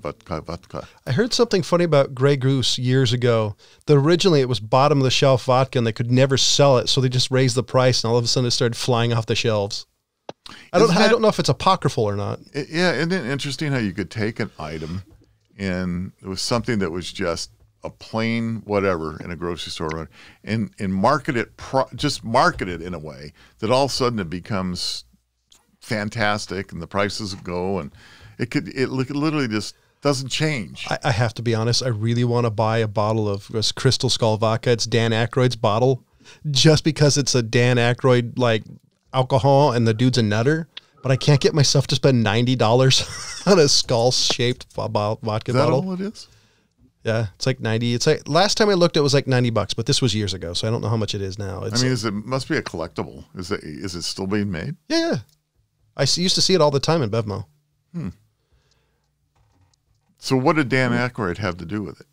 S1: I heard something funny about Grey Goose years ago. That originally it was bottom of the shelf vodka and they could never sell it, so they just raised the price and all of a sudden it started flying off the shelves. I don't know if it's apocryphal or not.
S2: Isn't it interesting how you could take an item and it was something that was just a plain whatever in a grocery store and market it, just market it in a way that all of a sudden it becomes fantastic and the prices go and it literally just doesn't change.
S1: I have to be honest. I really want to buy a bottle of this Crystal Skull vodka. It's Dan Aykroyd's bottle just because it's a Dan Aykroyd like alcohol and the dude's a nutter. But I can't get myself to spend $90 on a skull-shaped vodka bottle.
S2: Is that all it is?
S1: Yeah, it's like 90. It's like last time I looked, it was like $90, but this was years ago, so I don't know how much it is now.
S2: I mean, it must be a collectible. Is it still being made?
S1: Yeah. I used to see it all the time in Bevmo.
S2: So what did Dan Aykroyd have to do with it?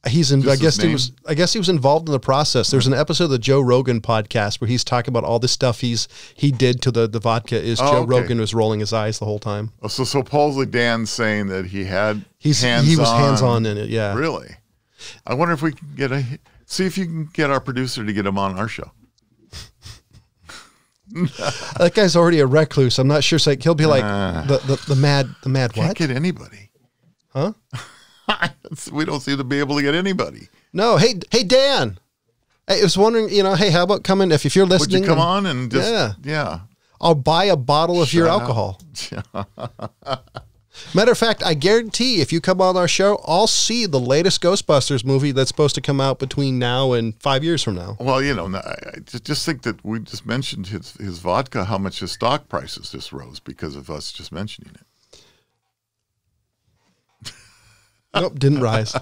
S1: I guess he was involved in the process. There's an episode of the Joe Rogan podcast where he's talking about all the stuff he did to the vodka. Rogan was rolling his eyes the whole time.
S2: Oh, so supposedly Dan's saying that he was
S1: hands-on in it. Yeah,
S2: really. I wonder if we can see if you can get our producer to get him on our show.
S1: That guy's already a recluse. I'm not sure. It's like he'll be like the mad what?
S2: Can't get anybody,
S1: huh?
S2: We don't seem to be able to get anybody.
S1: No. Hey, Dan. I was wondering, hey, how about coming if you're listening?
S2: Would you come on and just, yeah.
S1: I'll buy a bottle of your alcohol. Matter of fact, I guarantee if you come on our show, I'll see the latest Ghostbusters movie that's supposed to come out between now and 5 years from now.
S2: Well, I just think that we just mentioned his vodka, how much his stock prices just rose because of us just mentioning it.
S1: Nope, didn't rise.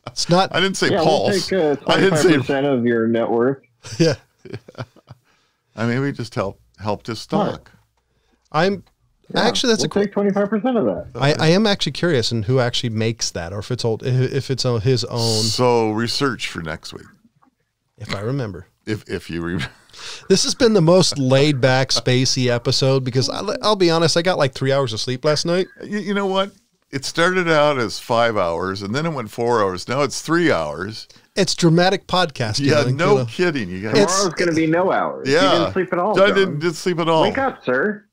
S1: It's not.
S2: I didn't say pulse.
S3: We'll take 25% of your net worth.
S1: Yeah.
S2: I mean, we just helped his stock.
S1: Actually, that's
S3: we'll take 25% of that.
S1: I am actually curious in who actually makes that, or if it's his own.
S2: So research for next week,
S1: if I remember.
S2: If you remember.
S1: This has been the most laid back, spacey episode because I'll be honest, I got like 3 hours of sleep last night.
S2: You know what? It started out as 5 hours, and then it went 4 hours. Now it's 3 hours.
S1: It's dramatic podcasting.
S2: Yeah, no kidding.
S3: Tomorrow's going to be no hours.
S2: Yeah.
S3: You didn't sleep at all.
S2: I didn't sleep at all.
S3: Wake up, sir.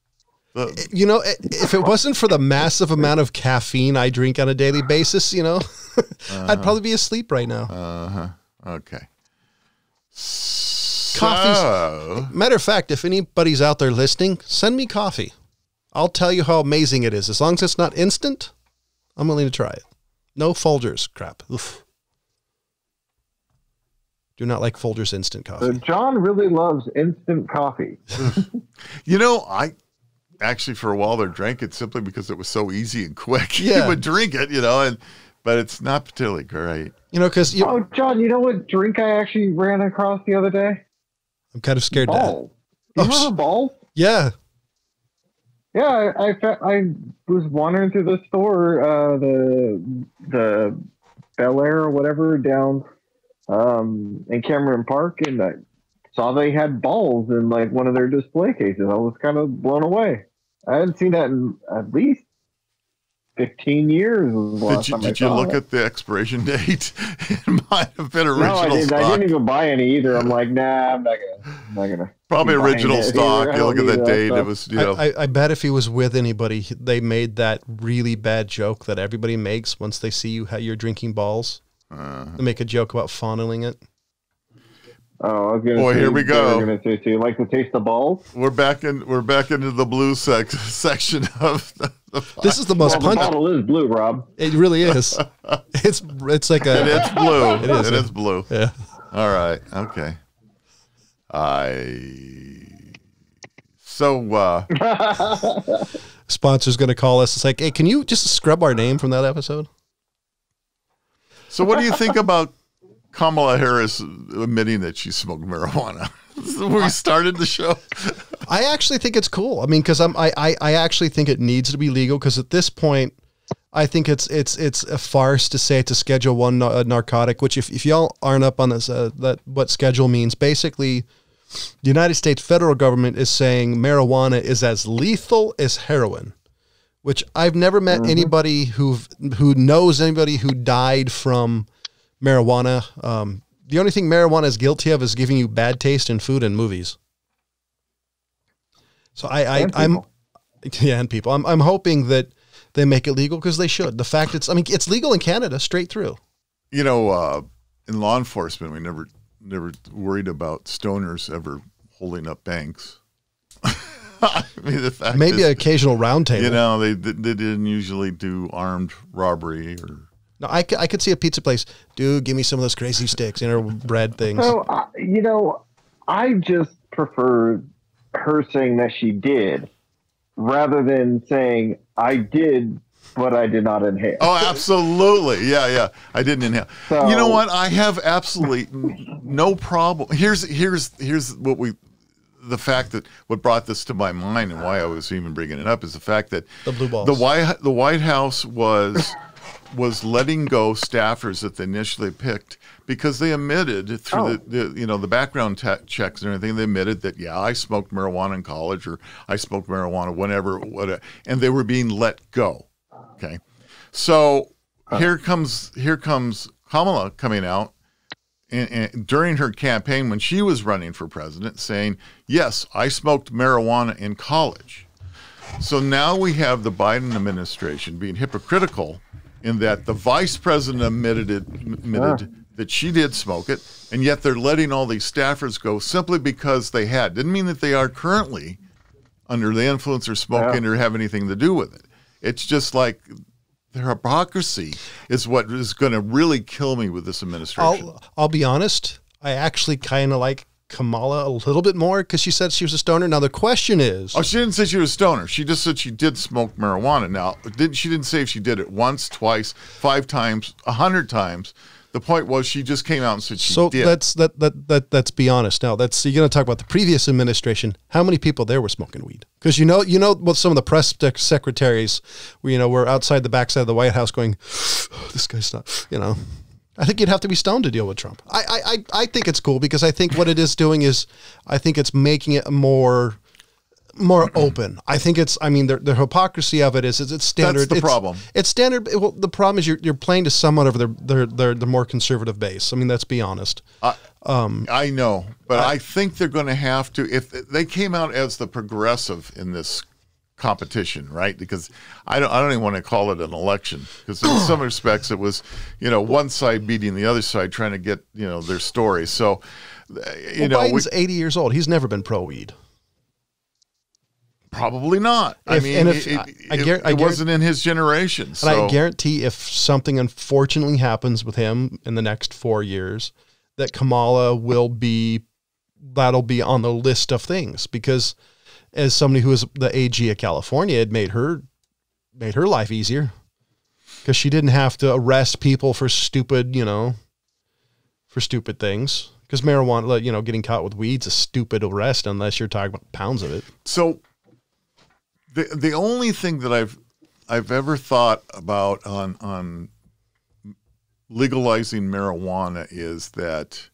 S1: If it wasn't for the massive amount of caffeine I drink on a daily basis, I'd probably be asleep right now.
S2: Okay.
S1: Coffee. Matter of fact, if anybody's out there listening, send me coffee. I'll tell you how amazing it is. As long as it's not instant, I'm willing to try it. No Folgers crap. Oof. Do not like Folgers instant coffee.
S3: So John really loves instant coffee.
S2: I actually for a while there drank it simply because it was so easy and quick.
S1: Yeah.
S2: You would drink it, but it's not particularly great.
S1: Because
S3: oh, John, you know what drink I actually ran across the other day?
S1: I'm kind of scared.
S3: Balls. You remember Balls?
S1: Yeah.
S3: Yeah, I was wandering through the store, the Bel Air or whatever down in Cameron Park, and I saw they had Balls in like one of their display cases. I was kind of blown away. I hadn't seen that in at least 15 years.
S2: Did you look at the expiration date? It might have been original.
S3: No, I
S2: stock.
S3: didn't even buy any either. I'm like, nah, I'm not gonna.
S2: Probably original stock. You look at that date. It was,
S1: I bet if he was with anybody, they made that really bad joke that everybody makes once they see you're drinking Balls. They make a joke about fondling it.
S3: Oh, I was gonna say,
S2: here we go.
S3: Gonna say, so you like to taste the balls?
S2: We're back into the blue section of the
S1: This is the most
S3: the bottle is blue, Rob.
S1: It really is. It's like
S2: it's blue.
S1: It is
S2: blue.
S1: Yeah.
S2: All right. Okay.
S1: Sponsor's going to call us. It's like, hey, can you just scrub our name from that episode?
S2: So what do you think about Kamala Harris admitting that she smoked marijuana? We started the show.
S1: I actually think it's cool. I mean, because I actually think it needs to be legal because at this point, I think it's a farce to say it's a Schedule I narcotic. Which, if y'all aren't up on this, what Schedule means, basically, the United States federal government is saying marijuana is as lethal as heroin. Which I've never met anybody who knows anybody who died from marijuana. The only thing marijuana is guilty of is giving you bad taste in food and movies. So I'm hoping that they make it legal because they should. The fact it's legal in Canada straight through.
S2: In law enforcement, we never worried about stoners ever holding up banks. I mean, the fact
S1: maybe
S2: is,
S1: an occasional round table.
S2: they didn't usually do armed robbery or.
S1: No, I could see a pizza place. Dude, give me some of those crazy sticks, bread things.
S3: So, I just prefer her saying that she did rather than saying I did, but I did not inhale.
S2: Oh, absolutely. Yeah. I didn't inhale.
S3: So,
S2: you know what? I have absolutely no problem. Here's the fact that what brought this to my mind and why I was even bringing it up is the fact that
S1: the blue balls.
S2: The White House was letting go staffers that they initially picked because they admitted through the background checks and everything. They admitted that I smoked marijuana in college or I smoked marijuana whenever, and they were being let go. Okay, so here comes Kamala coming out. And during her campaign, when she was running for president, saying, yes, I smoked marijuana in college. So now we have the Biden administration being hypocritical in that the vice president admitted that she did smoke it, and yet they're letting all these staffers go simply because they had. Didn't mean that they are currently under the influence or smoking or have anything to do with it. It's just like their hypocrisy is what is going to really kill me with this administration.
S1: I'll be honest. I actually kind of like Kamala a little bit more because she said she was a stoner. Now the question is,
S2: she didn't say she was a stoner. She just said she did smoke marijuana. Now, she didn't say if she did it once, twice, 5 times, 100 times. The point was she just came out and said she did.
S1: So let's be honest. Now you're going to talk about the previous administration. How many people there were smoking weed? Because you know what some of the press secretaries, were outside the backside of the White House going, this guy's not, I think you'd have to be stoned to deal with Trump. I think it's cool because I think what it is doing is, I think it's making it more open. I think the hypocrisy of it is it's standard.
S2: That's the problem.
S1: It's standard. Well, the problem is you're playing to somewhat of the more conservative base. I mean, let's be honest.
S2: I know, but I think they're going to have to, if they came out as the progressive in this competition, right? Because I don't even want to call it an election because in some respects it was, one side beating the other side trying to get, their story. So,
S1: Biden's 80 years old. He's never been pro-weed.
S2: Probably not. It wasn't in his generation. So.
S1: And I guarantee if something unfortunately happens with him in the next 4 years, that Kamala that'll be on the list of things because as somebody who was the AG of California, it made her life easier because she didn't have to arrest people for stupid things. Because marijuana, getting caught with weed's a stupid arrest unless you're talking about pounds of it.
S2: So the only thing that I've ever thought about on legalizing marijuana is that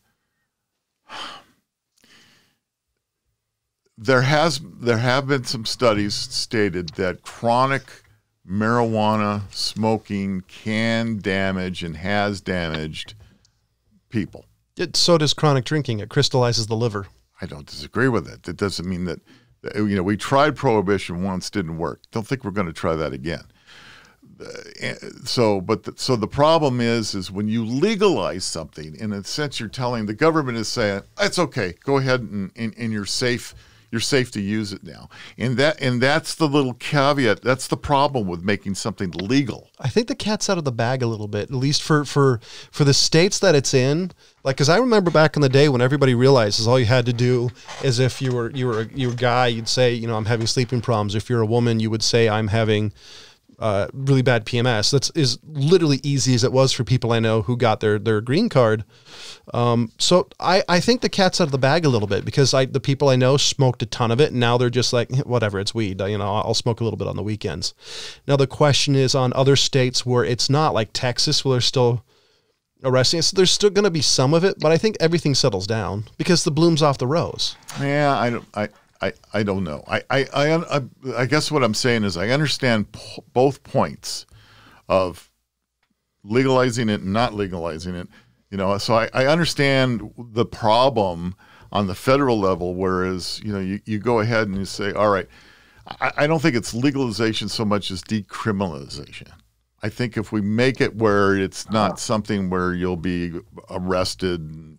S2: there have been some studies stated that chronic marijuana smoking can damage and has damaged people.
S1: So does chronic drinking. It crystallizes the liver.
S2: I don't disagree with it. It doesn't mean that, we tried prohibition once, didn't work. Don't think we're going to try that again. So the problem is when you legalize something, in a sense, you're telling the government is saying, it's okay, go ahead and you're safe. You're safe to use it now. And that's the little caveat. That's the problem with making something legal.
S1: I think the cat's out of the bag a little bit, at least for the states that it's in. Like, because I remember back in the day when everybody realizes all you had to do is if you were a guy, you'd say, I'm having sleeping problems. If you're a woman, you would say, I'm having really bad PMS. That's as literally easy as it was for people I know who got their green card. So I think the cat's out of the bag a little bit because the people I know smoked a ton of it. And now they're just like, whatever, it's weed. I'll smoke a little bit on the weekends. Now the question is on other states where it's not, like Texas, where they're still arresting. So there's still going to be some of it, but I think everything settles down because the bloom's off the rose.
S2: Yeah, I don't know. I guess what I'm saying is I understand both points of legalizing it and not legalizing it. So I understand the problem on the federal level, whereas, you go ahead and you say, all right, I don't think it's legalization so much as decriminalization. I think if we make it where it's not something where you'll be arrested.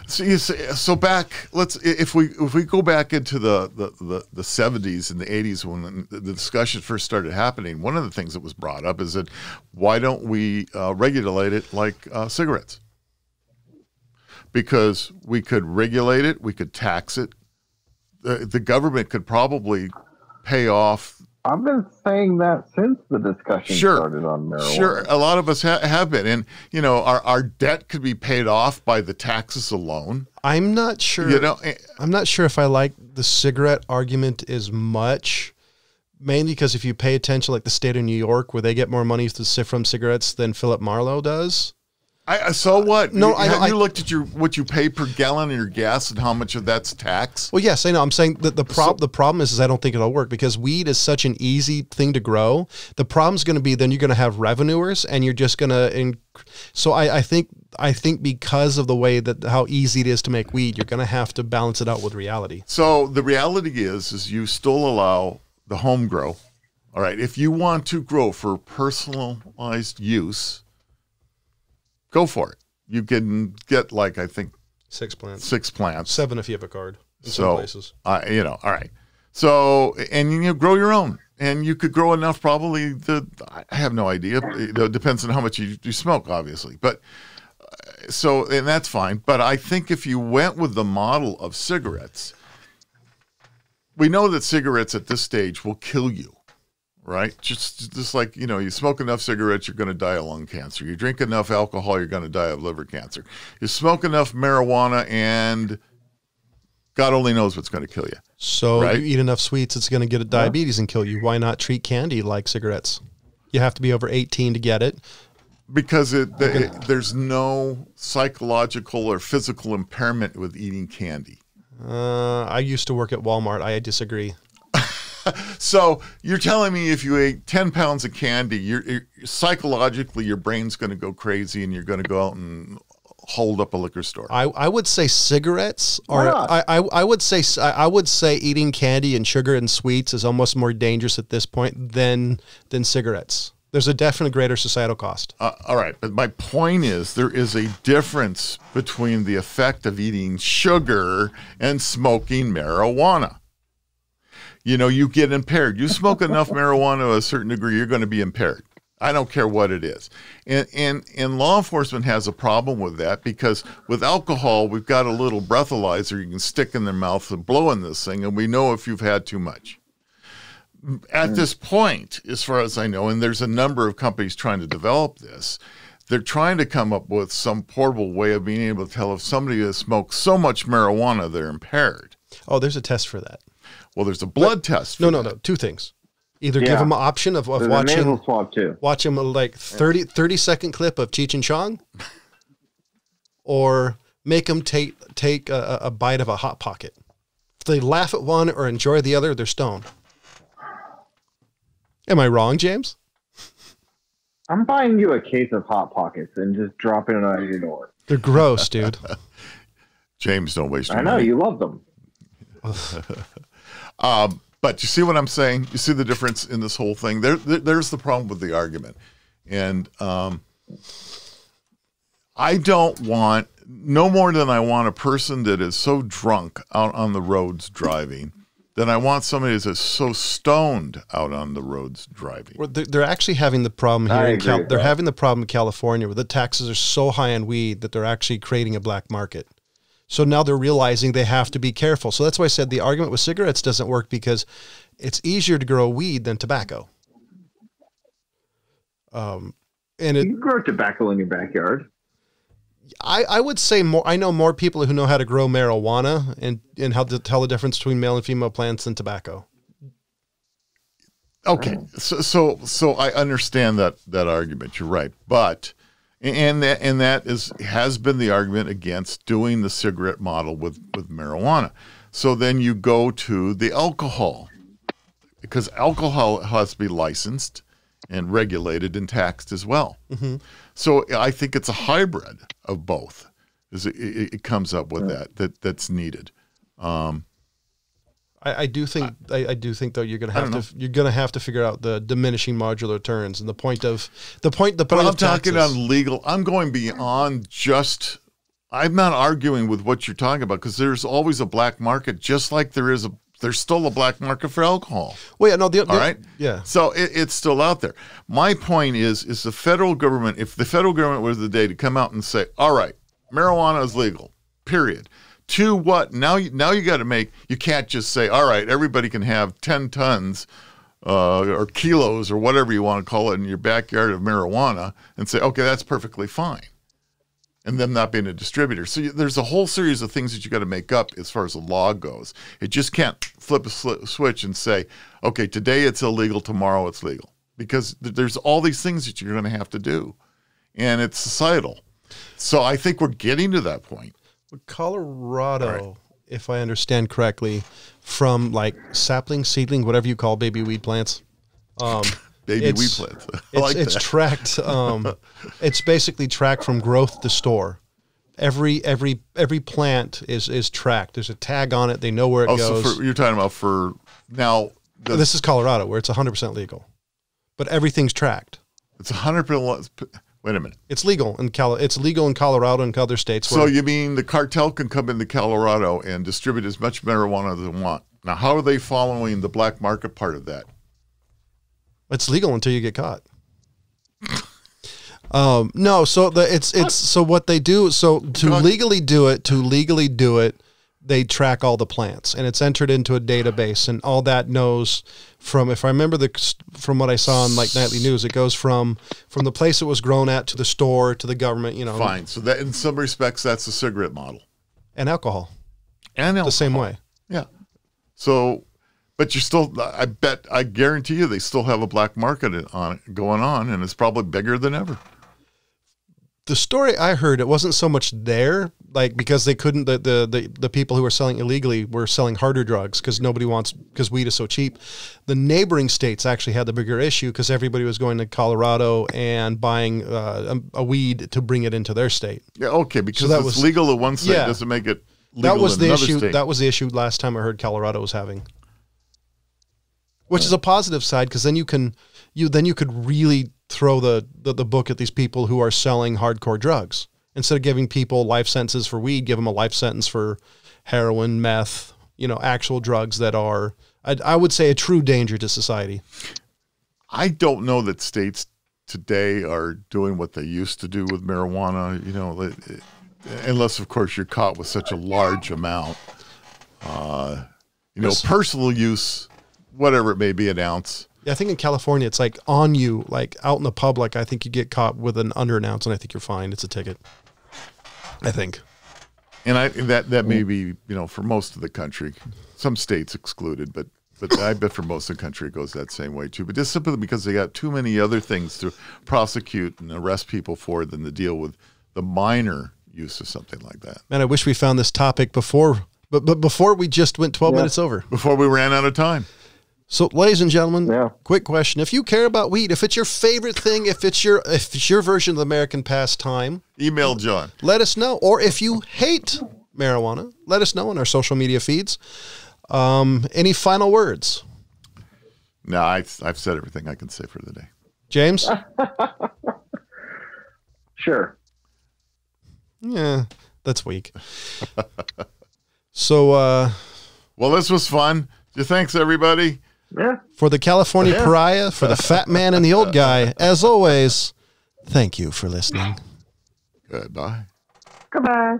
S2: So back, if we go back into the 70s and the 80s when the discussion first started happening, one of the things that was brought up is that why don't we regulate it like cigarettes? Because we could regulate it, we could tax it. The government could probably pay off.
S3: I've been saying that since the discussion started on marijuana.
S2: Sure, a lot of us have been. And, our debt could be paid off by the taxes alone.
S1: I'm not sure. I'm not sure if I like the cigarette argument as much, mainly because if you pay attention, like the state of New York, where they get more money from cigarettes than Philip Marlowe does.
S2: So what?
S1: No,
S2: Have you looked at what you pay per gallon of your gas and how much of that's tax?
S1: Well, yes, I know. I'm saying that the problem is I don't think it'll work because weed is such an easy thing to grow. The problem's going to be then you're going to have revenuers and you're just going to. So I think because of the way that how easy it is to make weed, you're going to have to balance it out with reality.
S2: So the reality is you still allow the home grow. All right, if you want to grow for personalized use, go for it. You can get I think
S1: 6 plants.
S2: 6 plants.
S1: 7 if you have a card in some places.
S2: All right. So, and you grow your own. And you could grow enough probably I have no idea. It depends on how much you smoke, obviously. But and that's fine. But I think if you went with the model of cigarettes, we know that cigarettes at this stage will kill you. Right? Just like, you smoke enough cigarettes, you're going to die of lung cancer. You drink enough alcohol, you're going to die of liver cancer. You smoke enough marijuana, and God only knows what's going to kill you.
S1: So
S2: right?
S1: You eat enough sweets, it's going to get a diabetes and kill you. Why not treat candy like cigarettes? You have to be over 18 to get it.
S2: Because there's no psychological or physical impairment with eating candy.
S1: I used to work at Walmart. I disagree.
S2: So you're telling me if you ate 10 pounds of candy, you're psychologically your brain's going to go crazy and you're going to go out and hold up a liquor store?
S1: I would say cigarettes are. I would say eating candy and sugar and sweets is almost more dangerous at this point than cigarettes. There's a definite greater societal cost.
S2: All right, but my point is there is a difference between the effect of eating sugar and smoking marijuana. You get impaired. You smoke enough marijuana to a certain degree, you're going to be impaired. I don't care what it is. And law enforcement has a problem with that because with alcohol, we've got a little breathalyzer you can stick in their mouth and blow in this thing, and we know if you've had too much. At this point, as far as I know, and there's a number of companies trying to develop this, they're trying to come up with some portable way of being able to tell if somebody has smoked so much marijuana they're impaired.
S1: Oh, there's a test for that.
S2: Well, there's a blood test.
S1: No. 2 things. Either give them an option of watching
S3: a nasal swab too.
S1: Watch them 30-second clip of Cheech and Chong, or make them take a bite of a Hot Pocket. If they laugh at one or enjoy the other, they're stoned. Am I wrong, James?
S3: I'm buying you a case of Hot Pockets and just dropping it on your door.
S1: They're gross, dude.
S2: James, don't waste your
S3: money. I know, you love them.
S2: But you see what I'm saying? You see the difference in this whole thing? There's the problem with the argument. And I don't want, no more than I want a person that is so drunk out on the roads driving, than I want somebody that's so stoned out on the roads driving.
S1: Well, they're actually having the problem here. They're having the problem in California where the taxes are so high on weed that they're actually creating a black market. So now they're realizing they have to be careful. So that's why I said the argument with cigarettes doesn't work because it's easier to grow weed than tobacco.
S3: And you can grow tobacco in your backyard.
S1: I would say more. I know more people who know how to grow marijuana and how to tell the difference between male and female plants than tobacco.
S2: Okay, so I understand that argument. You're right, but. And that has been the argument against doing the cigarette model with marijuana. So then you go to the alcohol, because alcohol has to be licensed and regulated and taxed as well. Mm-hmm. So I think it's a hybrid of both. It comes up with that's needed.
S1: I do think though you're gonna have to figure out the diminishing modular returns and the point. But
S2: I'm talking on legal. I'm going beyond just. I'm not arguing with what you're talking about because there's always a black market, just like there's still a black market for alcohol.
S1: Well, yeah, no,
S2: all right,
S1: yeah.
S2: So it's still out there. My point is the federal government. If the federal government was the day to come out and say, all right, marijuana is legal, period. To what? Now you got to make, you can't just say, all right, everybody can have 10 tons or kilos or whatever you want to call it in your backyard of marijuana and say, okay, that's perfectly fine. And them not being a distributor. So there's a whole series of things that you got to make up as far as the law goes. It just can't flip a switch and say, okay, today it's illegal, tomorrow it's legal. Because there's all these things that you're going to have to do. And it's societal. So I think we're getting to that point.
S1: Colorado, right, if I understand correctly, from like sapling, seedling, whatever you call baby weed plants.
S2: Baby weed plants.
S1: It's tracked. It's basically tracked from growth to store. Every plant is tracked. There's a tag on it. They know where it goes.
S2: So you're talking about for now.
S1: This is Colorado, where it's 100% legal, but everything's tracked.
S2: It's 100%. Wait a minute.
S1: It's legal in It's legal in Colorado and other states.
S2: So you mean the cartel can come into Colorado and distribute as much marijuana as they want? Now, how are they following the black market part of that?
S1: It's legal until you get caught. No, so so what they do, so to legally do it, they track all the plants and it's entered into a database, and all that knows from, if I remember from what I saw on like nightly news, it goes from the place it was grown at to the store to the government,
S2: Fine. So that in some respects, that's a cigarette model.
S1: And alcohol.
S2: And alcohol.
S1: The same way.
S2: Yeah. So, but you're still, I guarantee you they still have a black market going on, and it's probably bigger than ever.
S1: The story I heard, it wasn't so much there, like, because they couldn't, the people who were selling illegally were selling harder drugs because because weed is so cheap. The neighboring states actually had the bigger issue because everybody was going to Colorado and buying a weed to bring it into their state.
S2: Yeah, okay, because so it's legal in one state doesn't make it legal in another state.
S1: That was the issue last time I heard Colorado was having. Which is a positive side, because then you could really throw the book at these people who are selling hardcore drugs. Instead of giving people life sentences for weed, give them a life sentence for heroin, meth, actual drugs that are, I would say, a true danger to society.
S2: I don't know that states today are doing what they used to do with marijuana, unless, of course, you're caught with such a large amount. Personal use, whatever it may be, an ounce.
S1: Yeah, I think in California, it's like on you, like out in the public. I think you get caught with an under an ounce, and I think you're fined. It's a ticket, I think.
S2: And that may be, for most of the country, some states excluded, but I bet for most of the country it goes that same way too. But just simply because they got too many other things to prosecute and arrest people for than to deal with the minor use of something like that.
S1: Man, I wish we found this topic before, but before we just went 12 minutes over.
S2: Before we ran out of time.
S1: So, ladies and gentlemen, quick question. If you care about weed, if it's your favorite thing, if it's your version of the American pastime,
S2: email John.
S1: Let us know. Or if you hate marijuana, let us know in our social media feeds. Any final words?
S2: No, I've said everything I can say for the day.
S1: James?
S3: Sure.
S1: Yeah, that's weak. So,
S2: well, this was fun. Thanks, everybody.
S3: Yeah.
S1: For the California Pariah, for the fat man and the old guy, as always, thank you for listening.
S2: Goodbye.
S3: Goodbye.